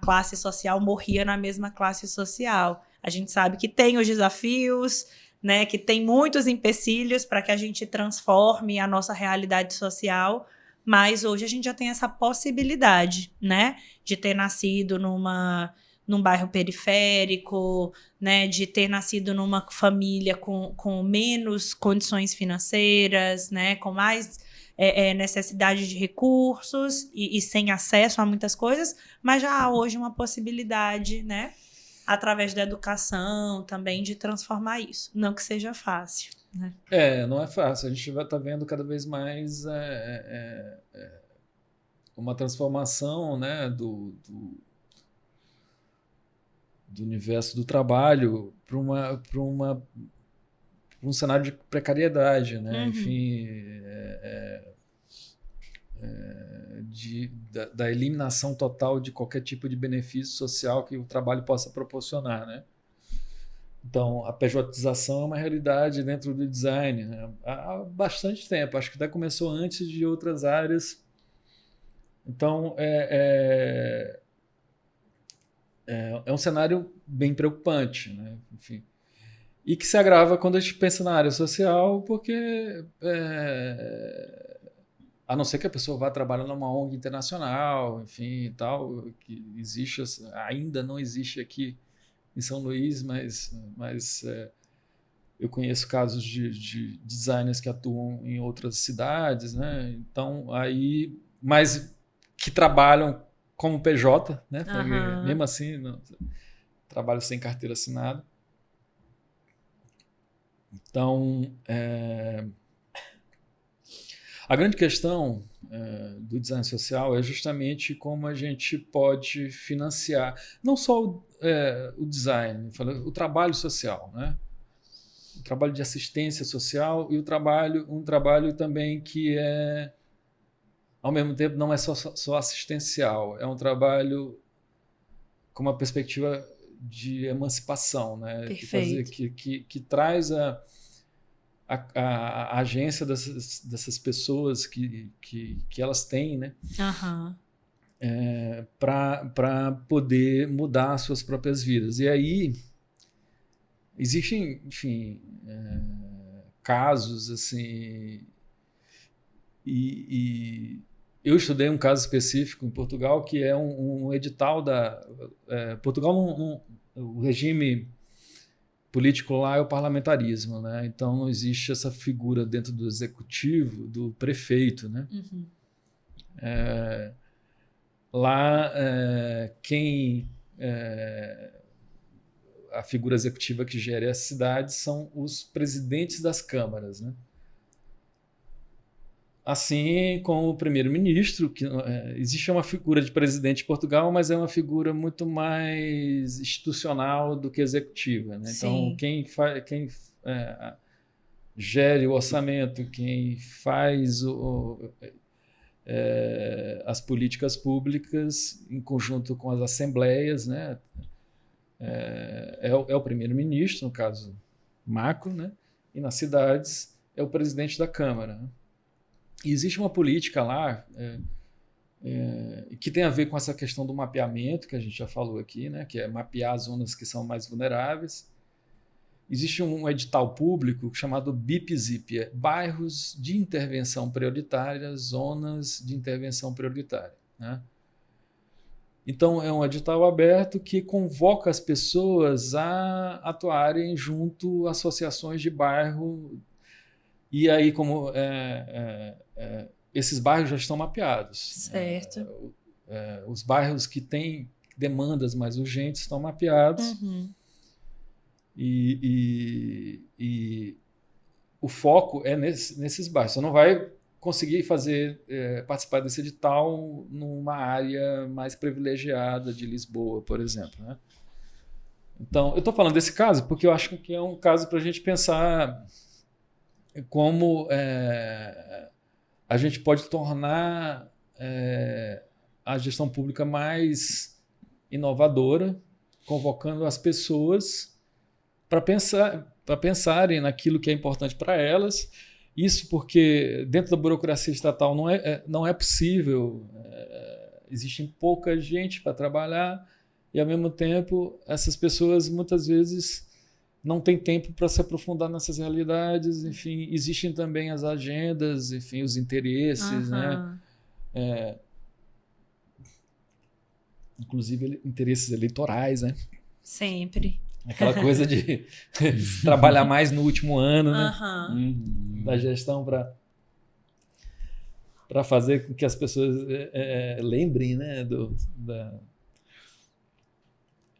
S2: classe social morria na mesma classe social. A gente sabe que tem os desafios, né, que tem muitos empecilhos para que a gente transforme a nossa realidade social, mas hoje a gente já tem essa possibilidade, né, de ter nascido num bairro periférico, né, de ter nascido numa família com menos condições financeiras, né, com mais necessidade de recursos e sem acesso a muitas coisas, mas já há hoje uma possibilidade, né, através da educação também, de transformar isso. Não que seja fácil, né?
S3: Não é fácil. A gente vai estar vendo cada vez mais uma transformação, né, do universo do trabalho para um cenário de precariedade, né? Enfim, da eliminação total de qualquer tipo de benefício social que o trabalho possa proporcionar, né? Então, a pejotização é uma realidade dentro do design, né? Há bastante tempo, acho que até começou antes de outras áreas. Então, é um cenário bem preocupante, né? Enfim, e que se agrava quando a gente pensa na área social, porque a não ser que a pessoa vá trabalhar numa ONG internacional, enfim, tal, que existe, ainda não existe aqui em São Luís, mas eu conheço casos de designers que atuam em outras cidades, né? Então, mas que trabalham como PJ, né? Mesmo assim, trabalho sem carteira assinada. Então, a grande questão do design social é justamente como a gente pode financiar, não só o design, o trabalho social, né? O trabalho de assistência social e um trabalho também que ao mesmo tempo, não é só assistencial, é um trabalho com uma perspectiva de emancipação, né?
S2: Perfeito.
S3: Que traz a agência dessas pessoas que elas têm, né? Para poder mudar as suas próprias vidas. E aí existem, enfim, casos assim, e eu estudei um caso específico em Portugal que é um edital Portugal, o regime político lá é o parlamentarismo, né? Então não existe essa figura dentro do executivo, do prefeito, né? Lá a figura executiva que gere as cidades são os presidentes das câmaras, né? assim como o primeiro-ministro, que existe uma figura de presidente de Portugal, mas é uma figura muito mais institucional do que executiva, né? Então, quem gere o orçamento, quem faz as políticas públicas em conjunto com as assembleias, né? É o primeiro-ministro, no caso macro, né? E nas cidades é o presidente da Câmara, né? E existe uma política lá que tem a ver com essa questão do mapeamento, que a gente já falou aqui, né? Que é mapear as zonas que são mais vulneráveis. Existe um edital público chamado BIP-ZIP, Bairros de Intervenção Prioritária, Zonas de Intervenção Prioritária, né? Então, é um edital aberto que convoca as pessoas a atuarem junto a associações de bairro. E aí, como esses bairros já estão mapeados.
S2: Certo.
S3: Os bairros que têm demandas mais urgentes estão mapeados.
S2: Uhum.
S3: E o foco é nesses bairros. Você não vai conseguir participar desse edital numa área mais privilegiada de Lisboa, por exemplo, né? Então, eu estou falando desse caso porque eu acho que é um caso para a gente pensar como a gente pode tornar a gestão pública mais inovadora, convocando as pessoas para pensarem naquilo que é importante para elas. Isso porque dentro da burocracia estatal não é possível, existe pouca gente para trabalhar e, ao mesmo tempo, essas pessoas muitas vezes não têm tempo para se aprofundar nessas realidades. Enfim, existem também as agendas, enfim, os interesses, né? Inclusive interesses eleitorais, né?
S2: Sempre.
S3: Aquela coisa de trabalhar mais no último ano, né? Da gestão para fazer com que as pessoas lembrem, né?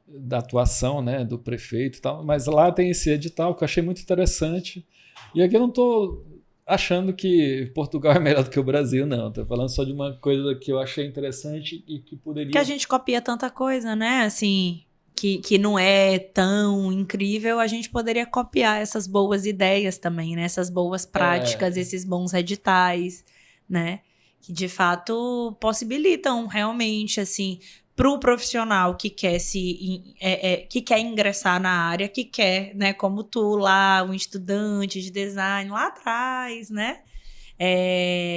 S3: Da atuação, né, do prefeito e tal. Mas lá tem esse edital que eu achei muito interessante. E aqui eu não estou achando que Portugal é melhor do que o Brasil, não. Estou falando só de uma coisa que eu achei interessante e que poderia...
S2: Que a gente copia tanta coisa, né? Assim, que não é tão incrível, a gente poderia copiar essas boas ideias também, né? Essas boas práticas, esses bons editais, né? Que, de fato, possibilitam realmente, assim... para o profissional que quer que quer ingressar na área, que quer, né, como tu lá, um estudante de design lá atrás, né,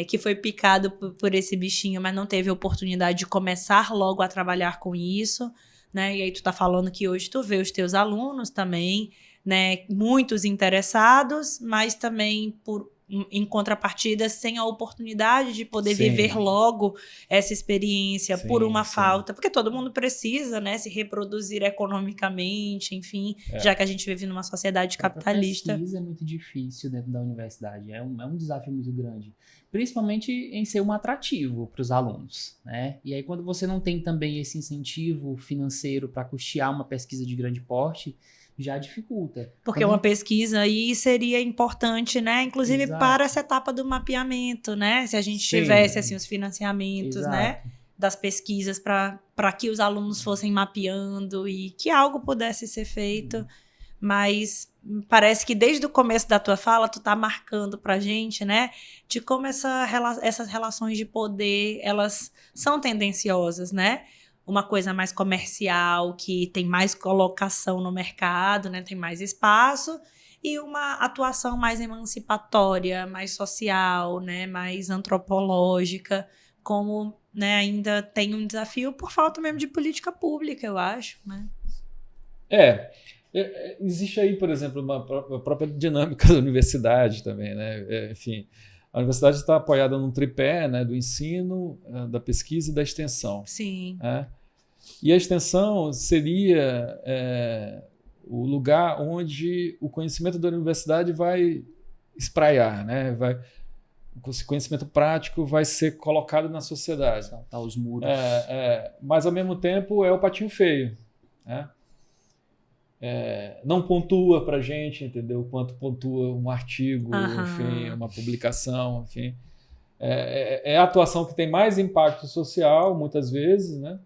S2: que foi picado por esse bichinho, mas não teve oportunidade de começar logo a trabalhar com isso, né, e aí tu tá falando que hoje tu vê os teus alunos também, né, muitos interessados, mas também em contrapartida, sem a oportunidade de poder viver logo essa experiência por uma falta, porque todo mundo precisa, né, se reproduzir economicamente, enfim, já que a gente vive numa sociedade capitalista.
S1: A pesquisa é muito difícil dentro da universidade, é um desafio muito grande, principalmente em ser um atrativo para os alunos, né? E aí quando você não tem também esse incentivo financeiro para custear uma pesquisa de grande porte, já dificulta.
S2: Porque uma pesquisa aí seria importante, né? Inclusive
S1: Exato.
S2: Para essa etapa do mapeamento, né? Se a gente tivesse assim, os financiamentos, né? Das pesquisas para que os alunos fossem mapeando e que algo pudesse ser feito. Mas parece que desde o começo da tua fala, tu tá marcando pra gente, né? De como essas relações de poder, elas são tendenciosas, né? Uma coisa mais comercial, que tem mais colocação no mercado, né? Tem mais espaço, e uma atuação mais emancipatória, mais social, né? Mais antropológica, como, né, ainda tem um desafio por falta mesmo de política pública, eu acho, né?
S3: Existe aí, por exemplo, uma própria dinâmica da universidade também, né? Enfim, a universidade está apoiada num tripé, né, do ensino, da pesquisa e da extensão.
S2: Sim.
S3: Né? E a extensão seria o lugar onde o conhecimento da universidade vai espraiar, né? O conhecimento prático vai ser colocado na sociedade.
S1: Saltar os muros.
S3: Mas, ao mesmo tempo, é o patinho feio, né? Não pontua para a gente, entendeu? Quanto pontua um artigo, enfim, uma publicação, enfim. a atuação que tem mais impacto social, muitas vezes, né?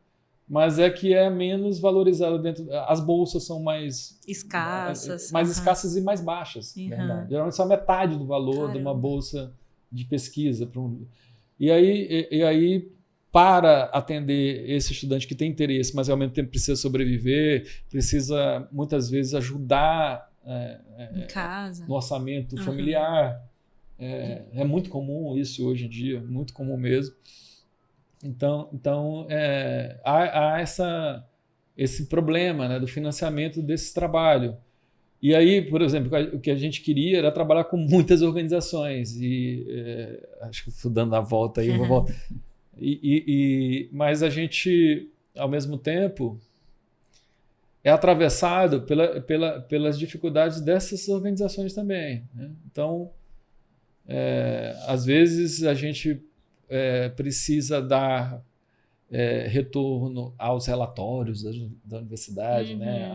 S3: Mas é que é menos valorizada dentro. As bolsas são mais
S2: escassas,
S3: escassas e mais baixas.
S2: Verdade.
S3: Geralmente só metade do valor de uma bolsa de pesquisa. E aí, para atender esse estudante que tem interesse, mas ao mesmo tempo precisa sobreviver, precisa muitas vezes ajudar
S2: em casa,
S3: no orçamento familiar. É muito comum isso hoje em dia, muito comum mesmo. Então há esse problema, né, do financiamento desse trabalho. E aí, por exemplo, o que a gente queria era trabalhar com muitas organizações. Acho que estou dando a volta aí, vou voltar. Mas a gente, ao mesmo tempo, é atravessado pelas dificuldades dessas organizações também, né? Então, às vezes a gente precisa dar retorno aos relatórios da universidade, né?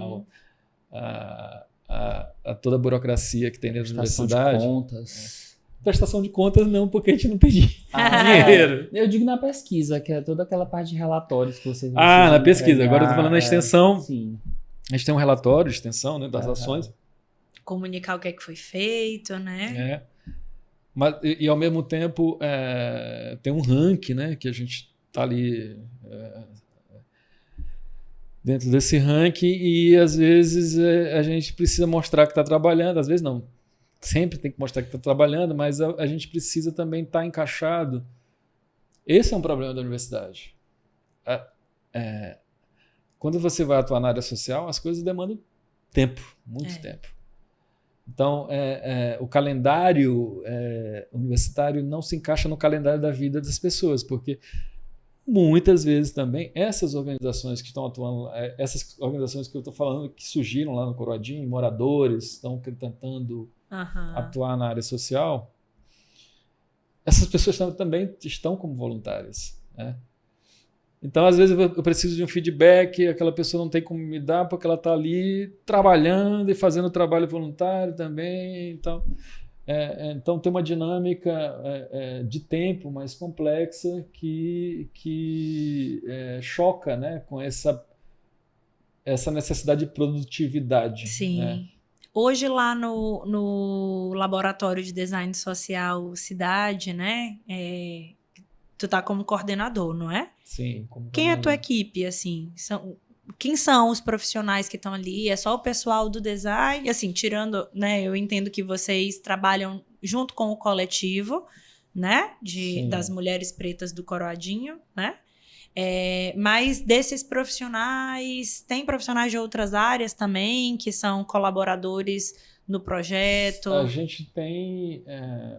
S3: A toda a burocracia que tem dentro da universidade.
S1: Prestação de contas.
S3: Prestação de contas não, porque a gente não tem dinheiro.
S1: Eu digo na pesquisa, que é toda aquela parte de relatórios que vocês
S3: na pesquisa. Agora eu estou falando na extensão.
S1: Sim.
S3: A gente tem um relatório de extensão, né, das ações.
S2: Comunicar o que é que foi feito, né?
S3: Mas, e ao mesmo tempo tem um ranking, né, que a gente está ali dentro desse ranking e às vezes a gente precisa mostrar que está trabalhando, às vezes não, sempre tem que mostrar que está trabalhando, mas a gente precisa também estar encaixado. Esse é um problema da universidade. Quando você vai atuar na área social, as coisas demandam tempo, muito tempo. Então, o calendário universitário não se encaixa no calendário da vida das pessoas, porque muitas vezes também essas organizações que estão atuando, essas organizações que eu estou falando, que surgiram lá no Coroadinho, moradores, estão tentando atuar na área social, essas pessoas também estão como voluntárias, né? Então, às vezes, eu preciso de um feedback, aquela pessoa não tem como me dar porque ela está ali trabalhando e fazendo trabalho voluntário também. Então tem uma dinâmica de tempo mais complexa que choca, né, com essa necessidade de produtividade.
S2: Sim.
S3: Né?
S2: Hoje lá no Laboratório de Design Social Cidade, né, tu tá como coordenador, não é?
S3: Sim.
S2: Quem é a tua equipe, assim? Quem são os profissionais que estão ali? É só o pessoal do design? Assim, tirando, né? Eu entendo que vocês trabalham junto com o coletivo, né? Das mulheres pretas do Coroadinho, né? Mas desses profissionais, tem profissionais de outras áreas também que são colaboradores no projeto?
S3: A gente tem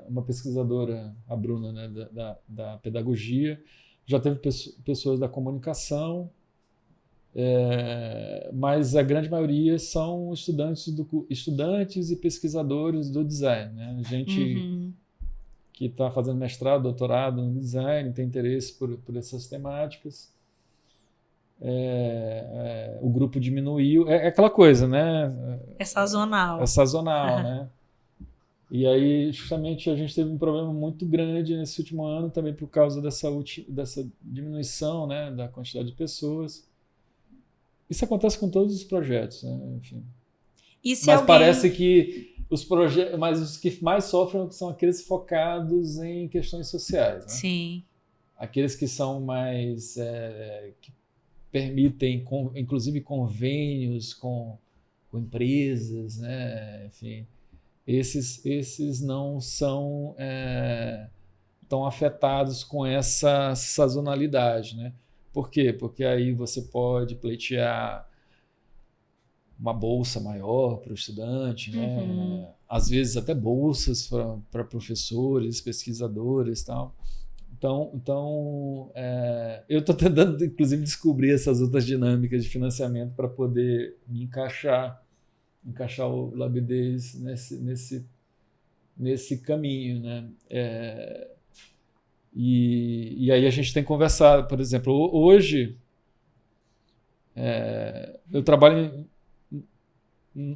S3: uma pesquisadora, a Bruna, né, da pedagogia, já teve pessoas da comunicação, mas a grande maioria são estudantes e pesquisadores do design. Né? A gente que está fazendo mestrado, doutorado no design, tem interesse por essas temáticas. O grupo diminuiu, aquela coisa, né?
S2: É sazonal.
S3: É sazonal, né? E aí, justamente, a gente teve um problema muito grande nesse último ano, também por causa dessa diminuição, né, da quantidade de pessoas. Isso acontece com todos os projetos, né? Enfim. Mas parece que mas os que mais sofrem são aqueles focados em questões sociais. Né?
S2: Sim.
S3: Aqueles que são mais... que permitem, inclusive, convênios com empresas, né? Enfim, esses não são tão afetados com essa sazonalidade, né? Por quê? Porque aí você pode pleitear uma bolsa maior para o estudante, né? Às vezes até bolsas para professores, pesquisadores e tal. Então eu estou tentando, inclusive, descobrir essas outras dinâmicas de financiamento para poder me encaixar o Labidez nesse caminho, né? E aí a gente tem conversado, por exemplo, hoje eu trabalho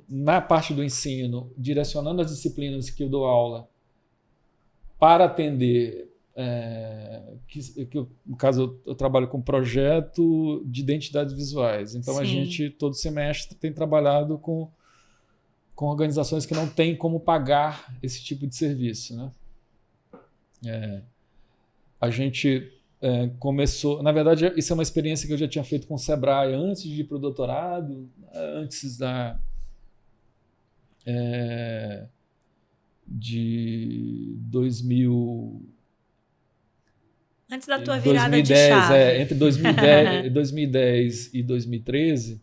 S3: na parte do ensino, direcionando as disciplinas que eu dou aula para atender no caso, eu trabalho com projeto de identidades visuais. Então, a
S2: Sim.
S3: gente, todo semestre, tem trabalhado com organizações que não têm como pagar esse tipo de serviço, né? A gente começou... Na verdade, isso é uma experiência que eu já tinha feito com o Sebrae antes de ir para o doutorado, antes de 2000...
S2: Antes da tua virada 2010, de chave.
S3: Entre 2010 e 2013,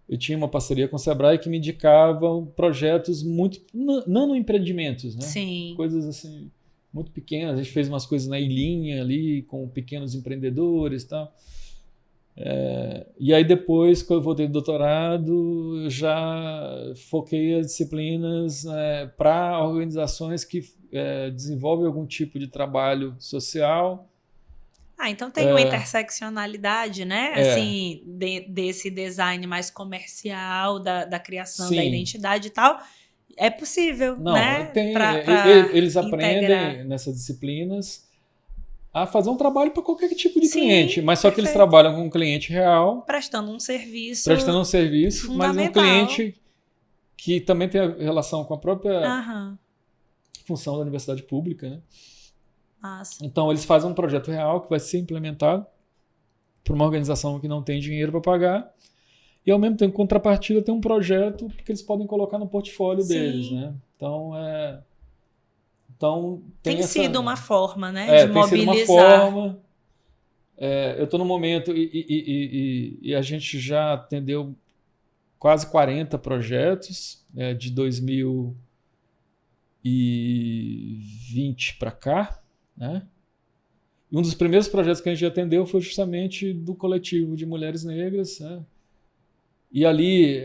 S3: eu tinha uma parceria com o Sebrae que me indicavam projetos muito nanoempreendimentos, né?
S2: Sim.
S3: Coisas assim, muito pequenas. A gente fez umas coisas na ilhinha ali, com pequenos empreendedores e tal. E aí depois, quando eu voltei do doutorado, eu já foquei as disciplinas para organizações que desenvolvem algum tipo de trabalho social.
S2: Então tem uma interseccionalidade, né? Assim, desse design mais comercial, da criação da identidade e tal. É possível, né?
S3: Eles aprendem nessas disciplinas a fazer um trabalho para qualquer tipo de cliente, mas só que eles trabalham com um cliente real.
S2: Prestando um serviço
S3: mas um cliente que também tem a relação com a própria função da universidade pública, né?
S2: Nossa.
S3: Então, eles fazem um projeto real que vai ser implementado por uma organização que não tem dinheiro para pagar e, ao mesmo tempo, em contrapartida, tem um projeto que eles podem colocar no portfólio deles, né? Então,
S2: tem sido uma forma, né, de mobilizar.
S3: Tem sido uma forma. Eu estou no momento e a gente já atendeu quase 40 projetos de 2020 para cá, né? E um dos primeiros projetos que a gente atendeu foi justamente do coletivo de mulheres negras, né? E ali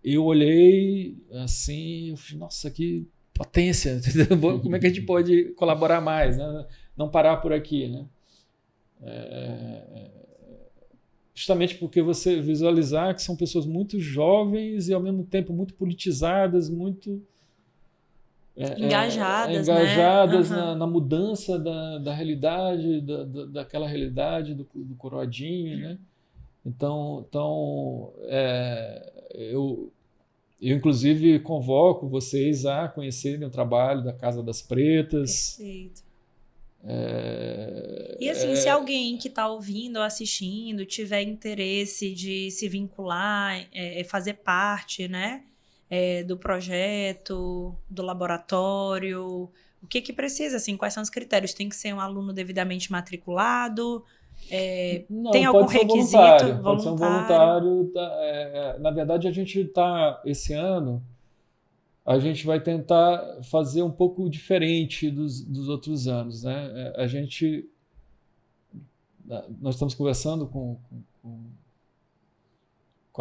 S3: eu olhei assim, eu falei, nossa, que potência, como é que a gente pode colaborar mais, né? Não parar por aqui, né? Justamente porque você visualizar que são pessoas muito jovens e ao mesmo tempo muito politizadas, muito
S2: engajadas
S3: né? na mudança da realidade, daquela realidade do coroadinho, né? Então eu inclusive convoco vocês a conhecerem o trabalho da Casa das Pretas.
S2: Perfeito. E assim, se alguém que está ouvindo ou assistindo tiver interesse de se vincular, fazer parte, né, do projeto, do laboratório, o que precisa, assim, quais são os critérios? Tem que ser um aluno devidamente matriculado?
S3: Não,
S2: tem algum requisito?
S3: Pode ser um voluntário. Na verdade, a gente está, esse ano, a gente vai tentar fazer um pouco diferente dos outros anos, né? Nós estamos conversando com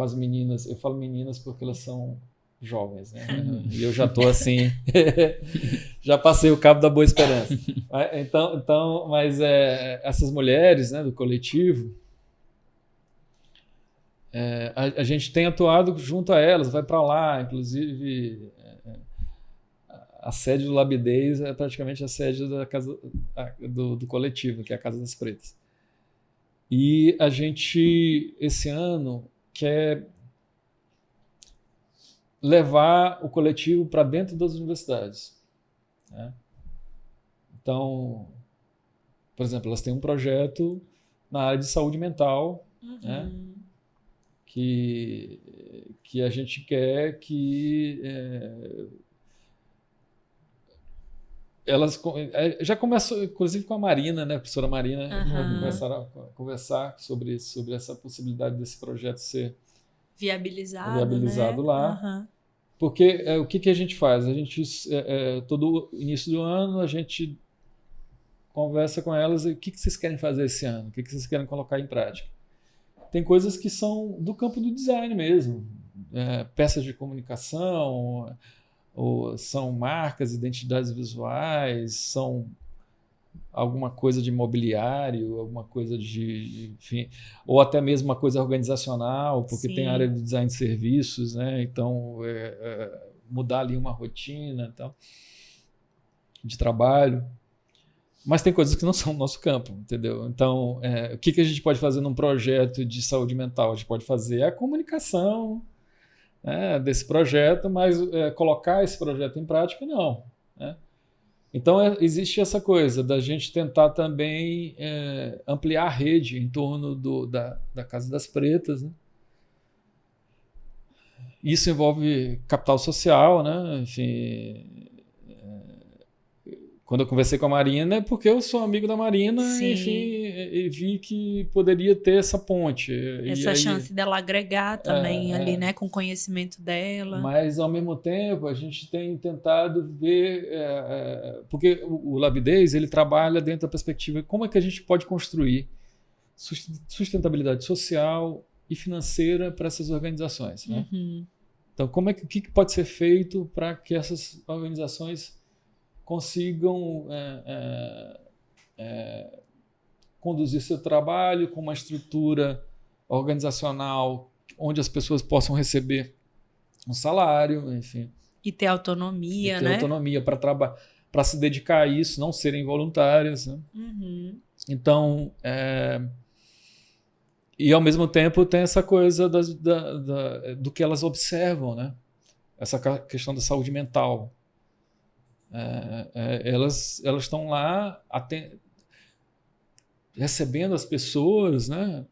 S3: as meninas, eu falo meninas porque elas são jovens, né? E eu já estou assim, já passei o cabo da Boa Esperança. Então, mas essas mulheres, né, do coletivo, a gente tem atuado junto a elas, vai para lá, inclusive a sede do Labidez é praticamente a sede da casa do coletivo, que é a Casa das Pretas. E a gente, esse ano, quer levar o coletivo para dentro das universidades, né? Então, por exemplo, elas têm um projeto na área de saúde mental, né? Que a gente quer que elas já começou, inclusive com a Marina, né, a professora Marina, começaram a conversar sobre essa possibilidade desse projeto ser viabilizado, né? Lá. Porque o que a gente faz? A gente, todo início do ano, a gente conversa com elas, o que vocês querem fazer esse ano? O que vocês querem colocar em prática? Tem coisas que são do campo do design mesmo, peças de comunicação, ou são marcas, identidades visuais, são alguma coisa de mobiliário, alguma coisa enfim, ou até mesmo uma coisa organizacional, porque tem a área de design de serviços, né? Então mudar ali uma rotina e tal, de trabalho. Mas tem coisas que não são do nosso campo, entendeu? Então, o que a gente pode fazer num projeto de saúde mental? A gente pode fazer a comunicação, né, desse projeto, mas colocar esse projeto em prática, não. Né? Então, existe essa coisa da gente tentar também ampliar a rede em torno da Casa das Pretas. Né? Isso envolve capital social, né? Enfim... Quando eu conversei com a Marina, é porque eu sou amigo da Marina,
S2: Sim.
S3: enfim, e vi que poderia ter essa ponte.
S2: Essa chance dela agregar também ali, né, com o conhecimento dela.
S3: Mas, ao mesmo tempo, a gente tem tentado ver... porque o Labidez, ele trabalha dentro da perspectiva de como é que a gente pode construir sustentabilidade social e financeira para essas organizações. Né?
S2: Uhum.
S3: Então, o que pode ser feito para que essas organizações consigam conduzir seu trabalho com uma estrutura organizacional onde as pessoas possam receber um salário, enfim.
S2: E ter autonomia,
S3: né? Autonomia para se dedicar a isso, não serem voluntárias. Né?
S2: Uhum.
S3: Então, e ao mesmo tempo tem essa coisa do que elas observam, né? Essa questão da saúde mental. Elas estão lá recebendo as pessoas, né,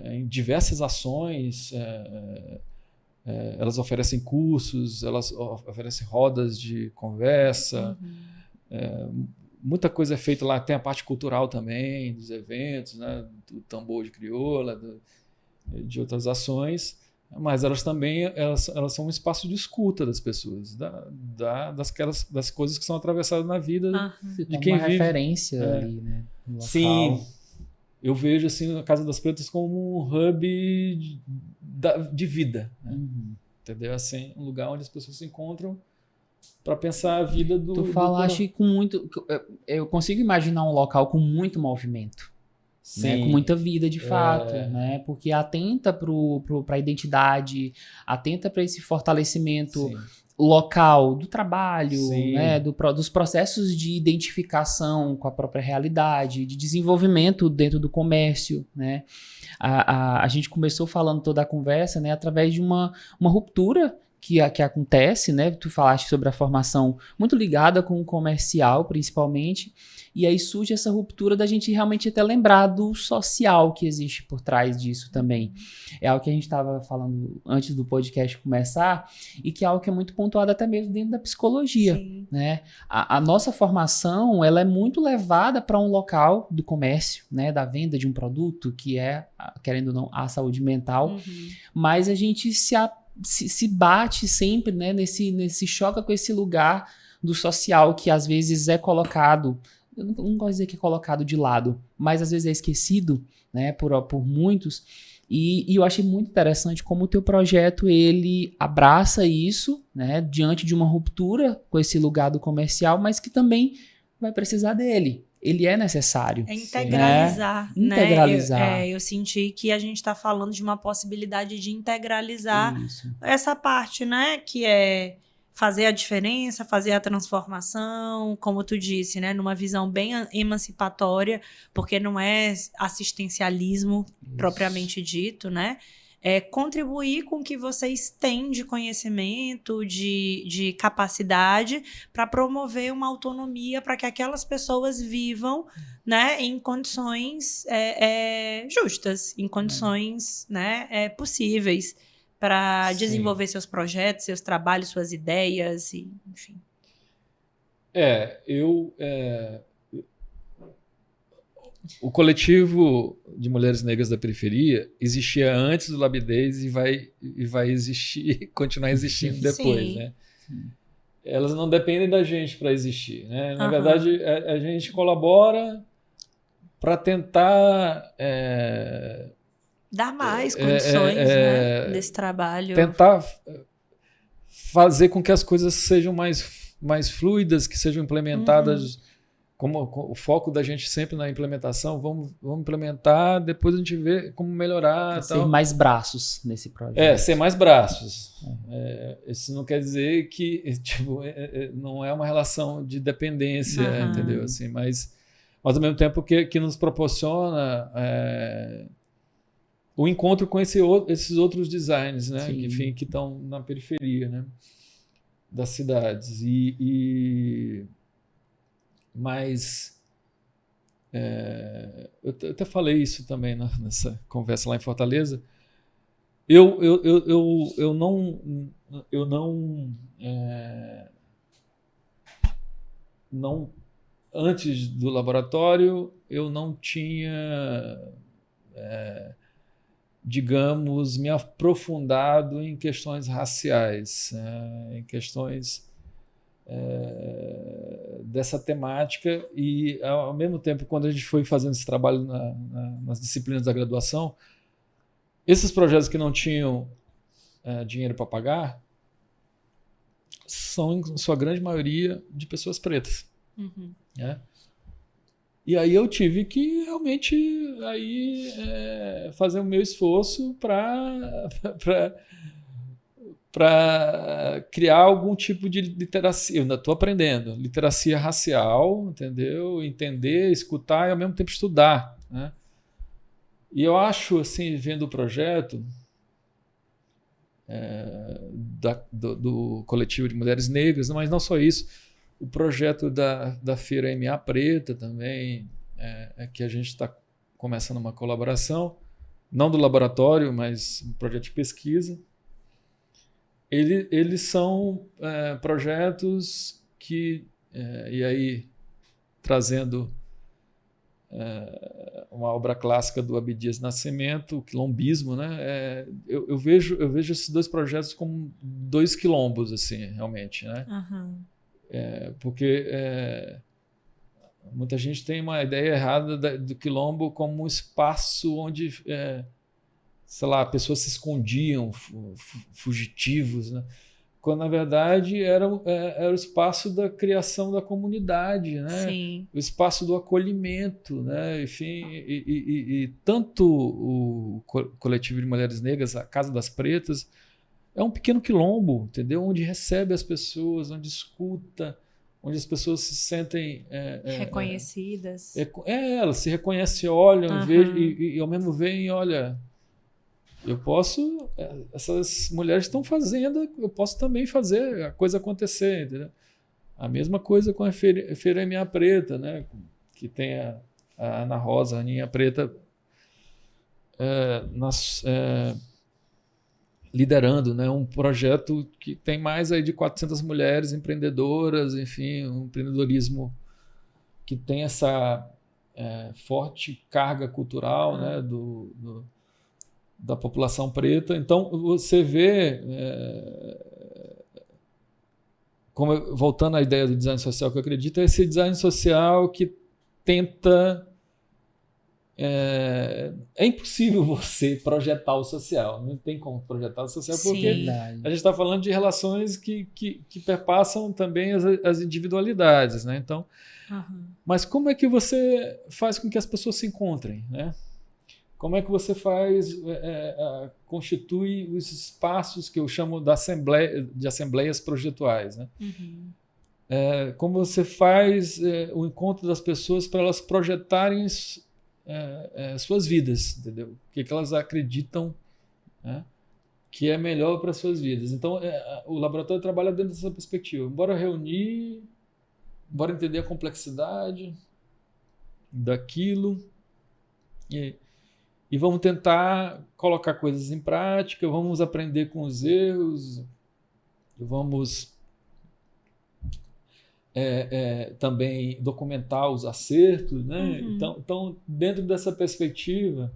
S3: em diversas ações. Elas oferecem cursos, elas oferecem rodas de conversa.
S2: Uhum.
S3: Muita coisa é feita lá. Tem a parte cultural também, dos eventos, né, do tambor de crioula, de outras ações. Mas elas também elas são um espaço de escuta das pessoas, das coisas que são atravessadas na vida de quem
S1: uma
S3: vive.
S1: Referência ali, né? No local.
S3: Sim, eu vejo assim a Casa das Pretas como um hub de vida, né? Entendeu? Assim, um lugar onde as pessoas se encontram para pensar a vida do...
S1: Tu falaste com muito... Eu consigo imaginar um local com muito movimento. Né, com muita vida, de fato, né, porque atenta para a identidade, atenta para esse fortalecimento local do trabalho, né, dos processos de identificação com a própria realidade, de desenvolvimento dentro do comércio. Né. A gente começou falando toda a conversa, né, através de uma ruptura que acontece, né? Tu falaste sobre a formação muito ligada com o comercial, principalmente, e aí surge essa ruptura da gente realmente até lembrar do social que existe por trás disso também. É algo que a gente estava falando antes do podcast começar, e que é algo que é muito pontuado até mesmo dentro da psicologia. Né? A nossa formação, ela é muito levada para um local do comércio, né? Da venda de um produto, que é, querendo ou não, a saúde mental, mas a gente se bate sempre, né, nesse choca com esse lugar do social que às vezes é colocado, eu não gosto de dizer que é colocado de lado, mas às vezes é esquecido, né, por muitos, e eu achei muito interessante como o teu projeto ele abraça isso, né, diante de uma ruptura com esse lugar do comercial, mas que também vai precisar dele. Ele é necessário.
S2: É integralizar, né?
S1: Integralizar.
S2: Eu senti que a gente está falando de uma possibilidade de integralizar essa parte, né? Que é fazer a diferença, fazer a transformação, como tu disse, né? Numa visão bem emancipatória, porque não é assistencialismo propriamente dito, né? É contribuir com o que vocês têm de conhecimento, de capacidade, para promover uma autonomia para que aquelas pessoas vivam, né, em condições justas, em condições né, possíveis para desenvolver seus projetos, seus trabalhos, suas ideias, e, enfim.
S3: O coletivo de mulheres negras da periferia existia antes do Labidez e vai existir, continuar existindo depois, né? Elas não dependem da gente para existir, né? Na verdade, a gente colabora para tentar
S2: dar mais condições né, desse trabalho.
S3: Tentar fazer com que as coisas sejam mais fluidas, que sejam implementadas como o foco da gente sempre na implementação, vamos implementar, depois a gente vê como melhorar.
S1: Ser mais braços nesse projeto.
S3: Ser mais braços. Isso não quer dizer que tipo, não é uma relação de dependência, entendeu? Assim, mas ao mesmo tempo que nos proporciona o encontro com esses outros designs, né? Enfim, que estão na periferia, né? Das cidades. Mas eu até falei isso também nessa conversa lá em Fortaleza. Eu não antes do laboratório eu não tinha digamos, me aprofundado em questões raciais, em questões dessa temática, e ao mesmo tempo, quando a gente foi fazendo esse trabalho nas disciplinas da graduação, esses projetos que não tinham dinheiro para pagar são, em sua grande maioria, de pessoas pretas. Né? E aí eu tive que realmente fazer o meu esforço para criar algum tipo de literacia. Eu ainda estou aprendendo. Literacia racial, entendeu? Entender, escutar e ao mesmo tempo estudar. Né? E eu acho, assim, vendo o projeto do Coletivo de Mulheres Negras, mas não só isso, o projeto da Feira MA Preta também, que a gente está começando uma colaboração, não do laboratório, mas um projeto de pesquisa. Eles são projetos que, e aí trazendo uma obra clássica do Abdias Nascimento, o quilombismo, né? Eu vejo esses dois projetos como dois quilombos, assim, realmente, né? Porque muita gente tem uma ideia errada do quilombo como um espaço onde sei lá, pessoas se escondiam, fugitivos, né? Quando na verdade era o espaço da criação da comunidade, né?
S2: Sim.
S3: O espaço do acolhimento, né? Enfim, e tanto o Coletivo de Mulheres Negras, a Casa das Pretas, é um pequeno quilombo, entendeu? Onde recebe as pessoas, onde escuta, onde as pessoas se sentem
S2: reconhecidas.
S3: Elas se reconhecem, olham, vejam, e ao mesmo veem, olha, eu posso, essas mulheres estão fazendo, eu posso também fazer a coisa acontecer, entendeu? A mesma coisa com a Feira MA Preta, né? Que tem a Ana Rosa, a Aninha Preta, liderando, né, um projeto que tem mais aí de 400 mulheres empreendedoras, enfim, um empreendedorismo que tem essa forte carga cultural, né, da população preta. Então, você vê, voltando à ideia do design social que eu acredito, é esse design social que tenta... É impossível você projetar o social, não tem como projetar o social, porque
S2: Sim.
S3: a gente está falando de relações que perpassam também as individualidades, né? Então, mas como é que você faz com que as pessoas se encontrem, né? Como é que você constitui os espaços que eu chamo de assembleias projetuais, né? Como você faz o encontro das pessoas para elas projetarem suas vidas, entendeu? O que elas acreditam, né, que é melhor para suas vidas. Então, o laboratório trabalha dentro dessa perspectiva. Bora reunir, bora entender a complexidade daquilo e vamos tentar colocar coisas em prática, vamos aprender com os erros, vamos também documentar os acertos, né? Então, dentro dessa perspectiva,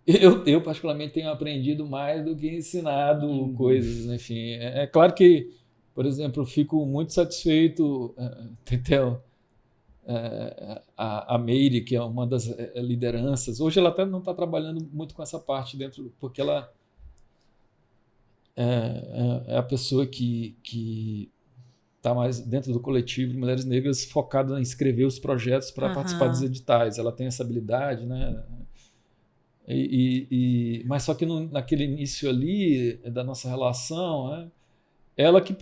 S3: eu particularmente tenho aprendido mais do que ensinado coisas, enfim. É claro que, por exemplo, eu fico muito satisfeito, a Meire, que é uma das lideranças, hoje ela até não está trabalhando muito com essa parte dentro, porque ela é a pessoa que está mais dentro do coletivo de mulheres negras, focada em escrever os projetos para participar dos editais. Ela tem essa habilidade, né? Mas só que naquele início ali da nossa relação, né? Ela que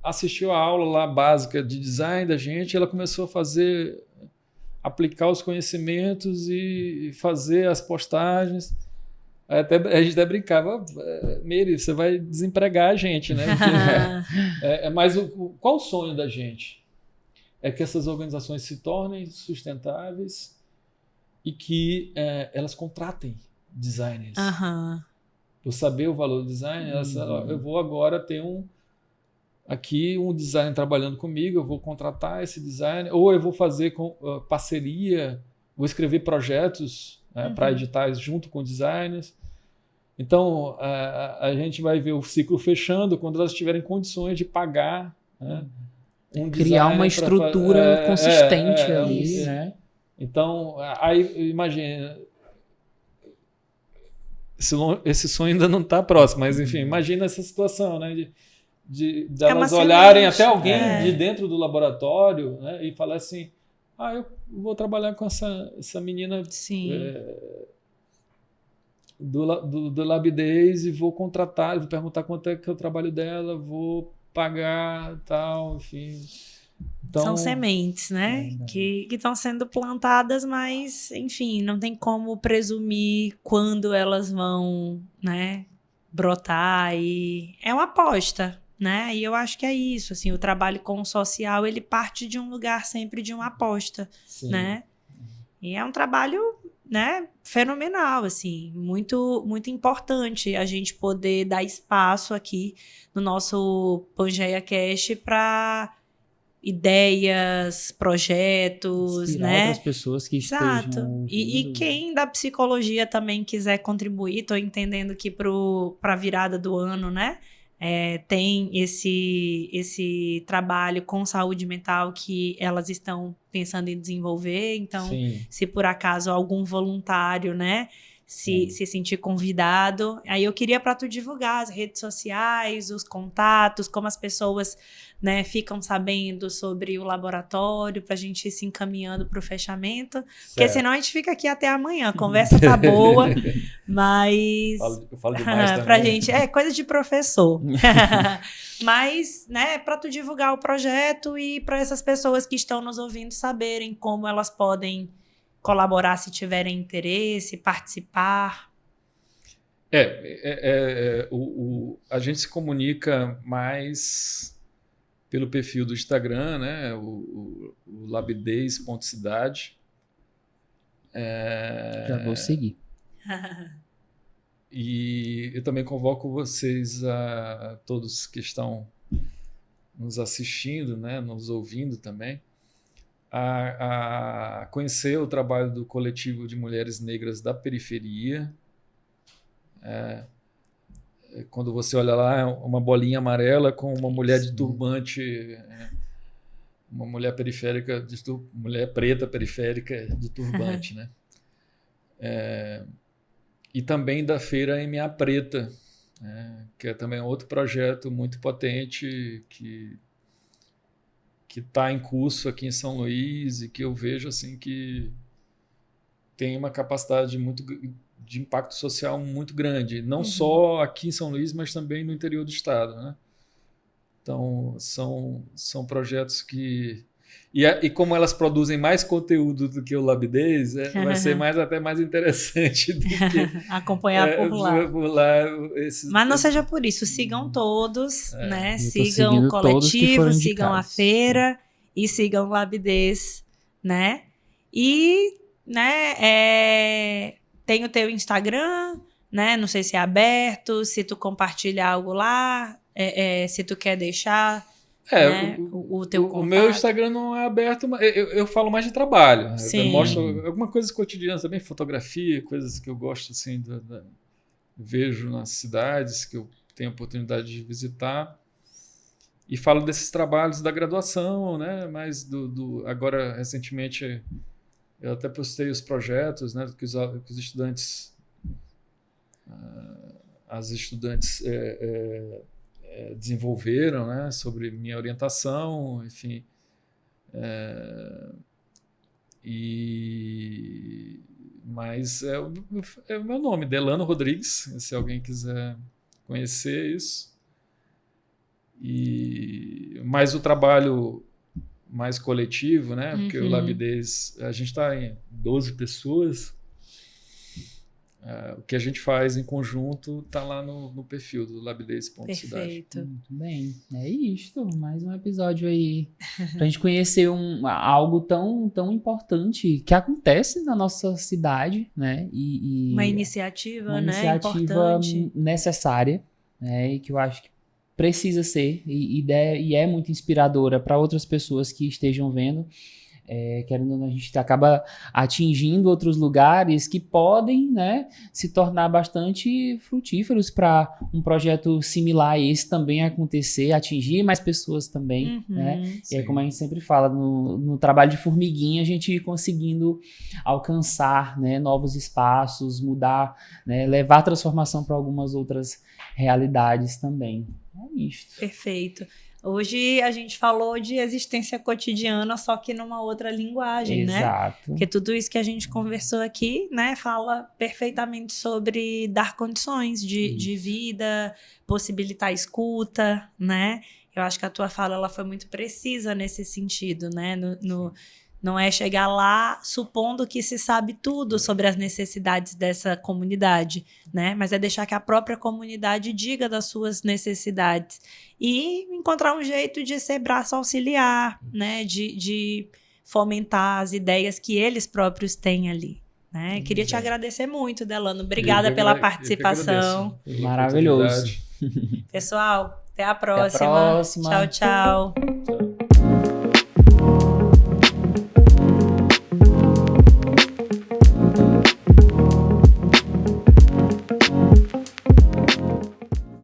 S3: assistiu a aula lá básica de design da gente, ela começou a aplicar os conhecimentos e fazer as postagens. A gente até brincava, Meire, você vai desempregar a gente, né? Mas qual o sonho da gente? É que essas organizações se tornem sustentáveis e que elas contratem designers. Por saber o valor do design, eu vou agora ter um designer trabalhando comigo, eu vou contratar esse designer, ou eu vou fazer parceria, vou escrever projetos para editais junto com designers. Então, a gente vai ver o ciclo fechando quando elas tiverem condições de pagar, né, um
S1: criar uma estrutura consistente ali, né?
S3: Então, aí imagina, esse sonho ainda não está próximo, mas enfim, imagina essa situação, né, de elas olharem até alguém de dentro do laboratório, né, e falar assim, eu vou trabalhar com essa menina do Labidez e vou contratar, vou perguntar quanto é que é o trabalho dela, vou pagar, tal, enfim. Então,
S2: são sementes, né? Que estão sendo plantadas, mas, enfim, não tem como presumir quando elas vão, né, brotar. E é uma aposta, né? E eu acho que é isso, assim, o trabalho com o social, ele parte de um lugar sempre de uma aposta, né? E é um trabalho, né, fenomenal, assim, muito, muito importante a gente poder dar espaço aqui no nosso Pangeia Cast para ideias, projetos,
S1: inspirar
S2: né?
S1: outras pessoas que estejam
S2: e quem da psicologia também quiser contribuir, estou entendendo que para a virada do ano, né? Tem esse trabalho com saúde mental que elas estão pensando em desenvolver. Então, se por acaso algum voluntário, né, se sentir convidado, aí eu queria para tu divulgar as redes sociais, os contatos, como as pessoas, né, ficam sabendo sobre o laboratório, para a gente ir se encaminhando para o fechamento, porque senão a gente fica aqui até amanhã, a conversa tá boa, mas
S3: eu falo demais também.
S2: Pra gente, coisa de professor. Mas, né, para tu divulgar o projeto e para essas pessoas que estão nos ouvindo saberem como elas podem colaborar se tiverem interesse, participar.
S3: A gente se comunica mais pelo perfil do Instagram, né, o labidez.cidade.
S1: Já vou seguir.
S3: E eu também convoco vocês, a todos que estão nos assistindo, né, nos ouvindo também, a conhecer o trabalho do coletivo de mulheres negras da periferia. Quando você olha lá, uma bolinha amarela com uma mulher de turbante, uma mulher periférica, mulher preta periférica de turbante, né? E também da Feira MA Preta, que é também outro projeto muito potente que está em curso aqui em São Luís e que eu vejo assim que tem uma capacidade de impacto social muito grande, não só aqui em São Luís, mas também no interior do estado, né? Então, são projetos que... E como elas produzem mais conteúdo do que o Labidez, vai ser até mais interessante do que...
S2: acompanhar por lá. Mas não seja por isso, sigam todos, né? Sigam o coletivo, sigam a feira e sigam o Labidez, né? E, né, tem o teu Instagram, né? Não sei se é aberto, se tu compartilha algo lá, se tu quer deixar... né?
S3: O meu Instagram não é aberto, mas eu falo mais de trabalho. Eu mostro alguma coisa cotidiana também, fotografia, coisas que eu gosto assim, vejo nas cidades que eu tenho a oportunidade de visitar, e falo desses trabalhos da graduação, né? Mas agora recentemente eu até postei os projetos, né? Que os estudantes, as estudantes desenvolveram, né, sobre minha orientação, enfim. Mas é o meu nome, Delano Rodrigues, se alguém quiser conhecer isso. Mas o trabalho mais coletivo, né? Porque o Labidez, a gente está em 12 pessoas. O que a gente faz em conjunto está lá no perfil do Labidez.cidade.
S2: Perfeito.
S1: Muito bem. É isto. Mais um episódio aí pra gente conhecer algo tão importante que acontece na nossa cidade, né?
S2: Uma iniciativa,
S1: uma
S2: né?
S1: iniciativa
S2: Importante.
S1: necessária, né? E que eu acho que precisa ser e é muito inspiradora para outras pessoas que estejam vendo. Querendo ou não, a gente acaba atingindo outros lugares que podem, né, se tornar bastante frutíferos para um projeto similar a esse também acontecer, atingir mais pessoas também, né? E aí, como a gente sempre fala, no trabalho de formiguinha, a gente ir conseguindo alcançar, né, novos espaços, mudar, né, levar transformação para algumas outras realidades também. É isso.
S2: Perfeito. Hoje a gente falou de existência cotidiana, só que numa outra linguagem,
S1: Exato.
S2: né? Porque tudo isso que a gente conversou aqui, né, fala perfeitamente sobre dar condições de vida, possibilitar escuta, né? Eu acho que a tua fala ela foi muito precisa nesse sentido, né? Não é chegar lá supondo que se sabe tudo sobre as necessidades dessa comunidade, né? Mas é deixar que a própria comunidade diga das suas necessidades e encontrar um jeito de ser braço auxiliar, né? De fomentar as ideias que eles próprios têm ali, né? Queria te agradecer muito, Delano. Obrigada pela participação.
S1: Maravilhoso.
S2: Pessoal, até a próxima.
S1: Até a próxima.
S2: Tchau, tchau.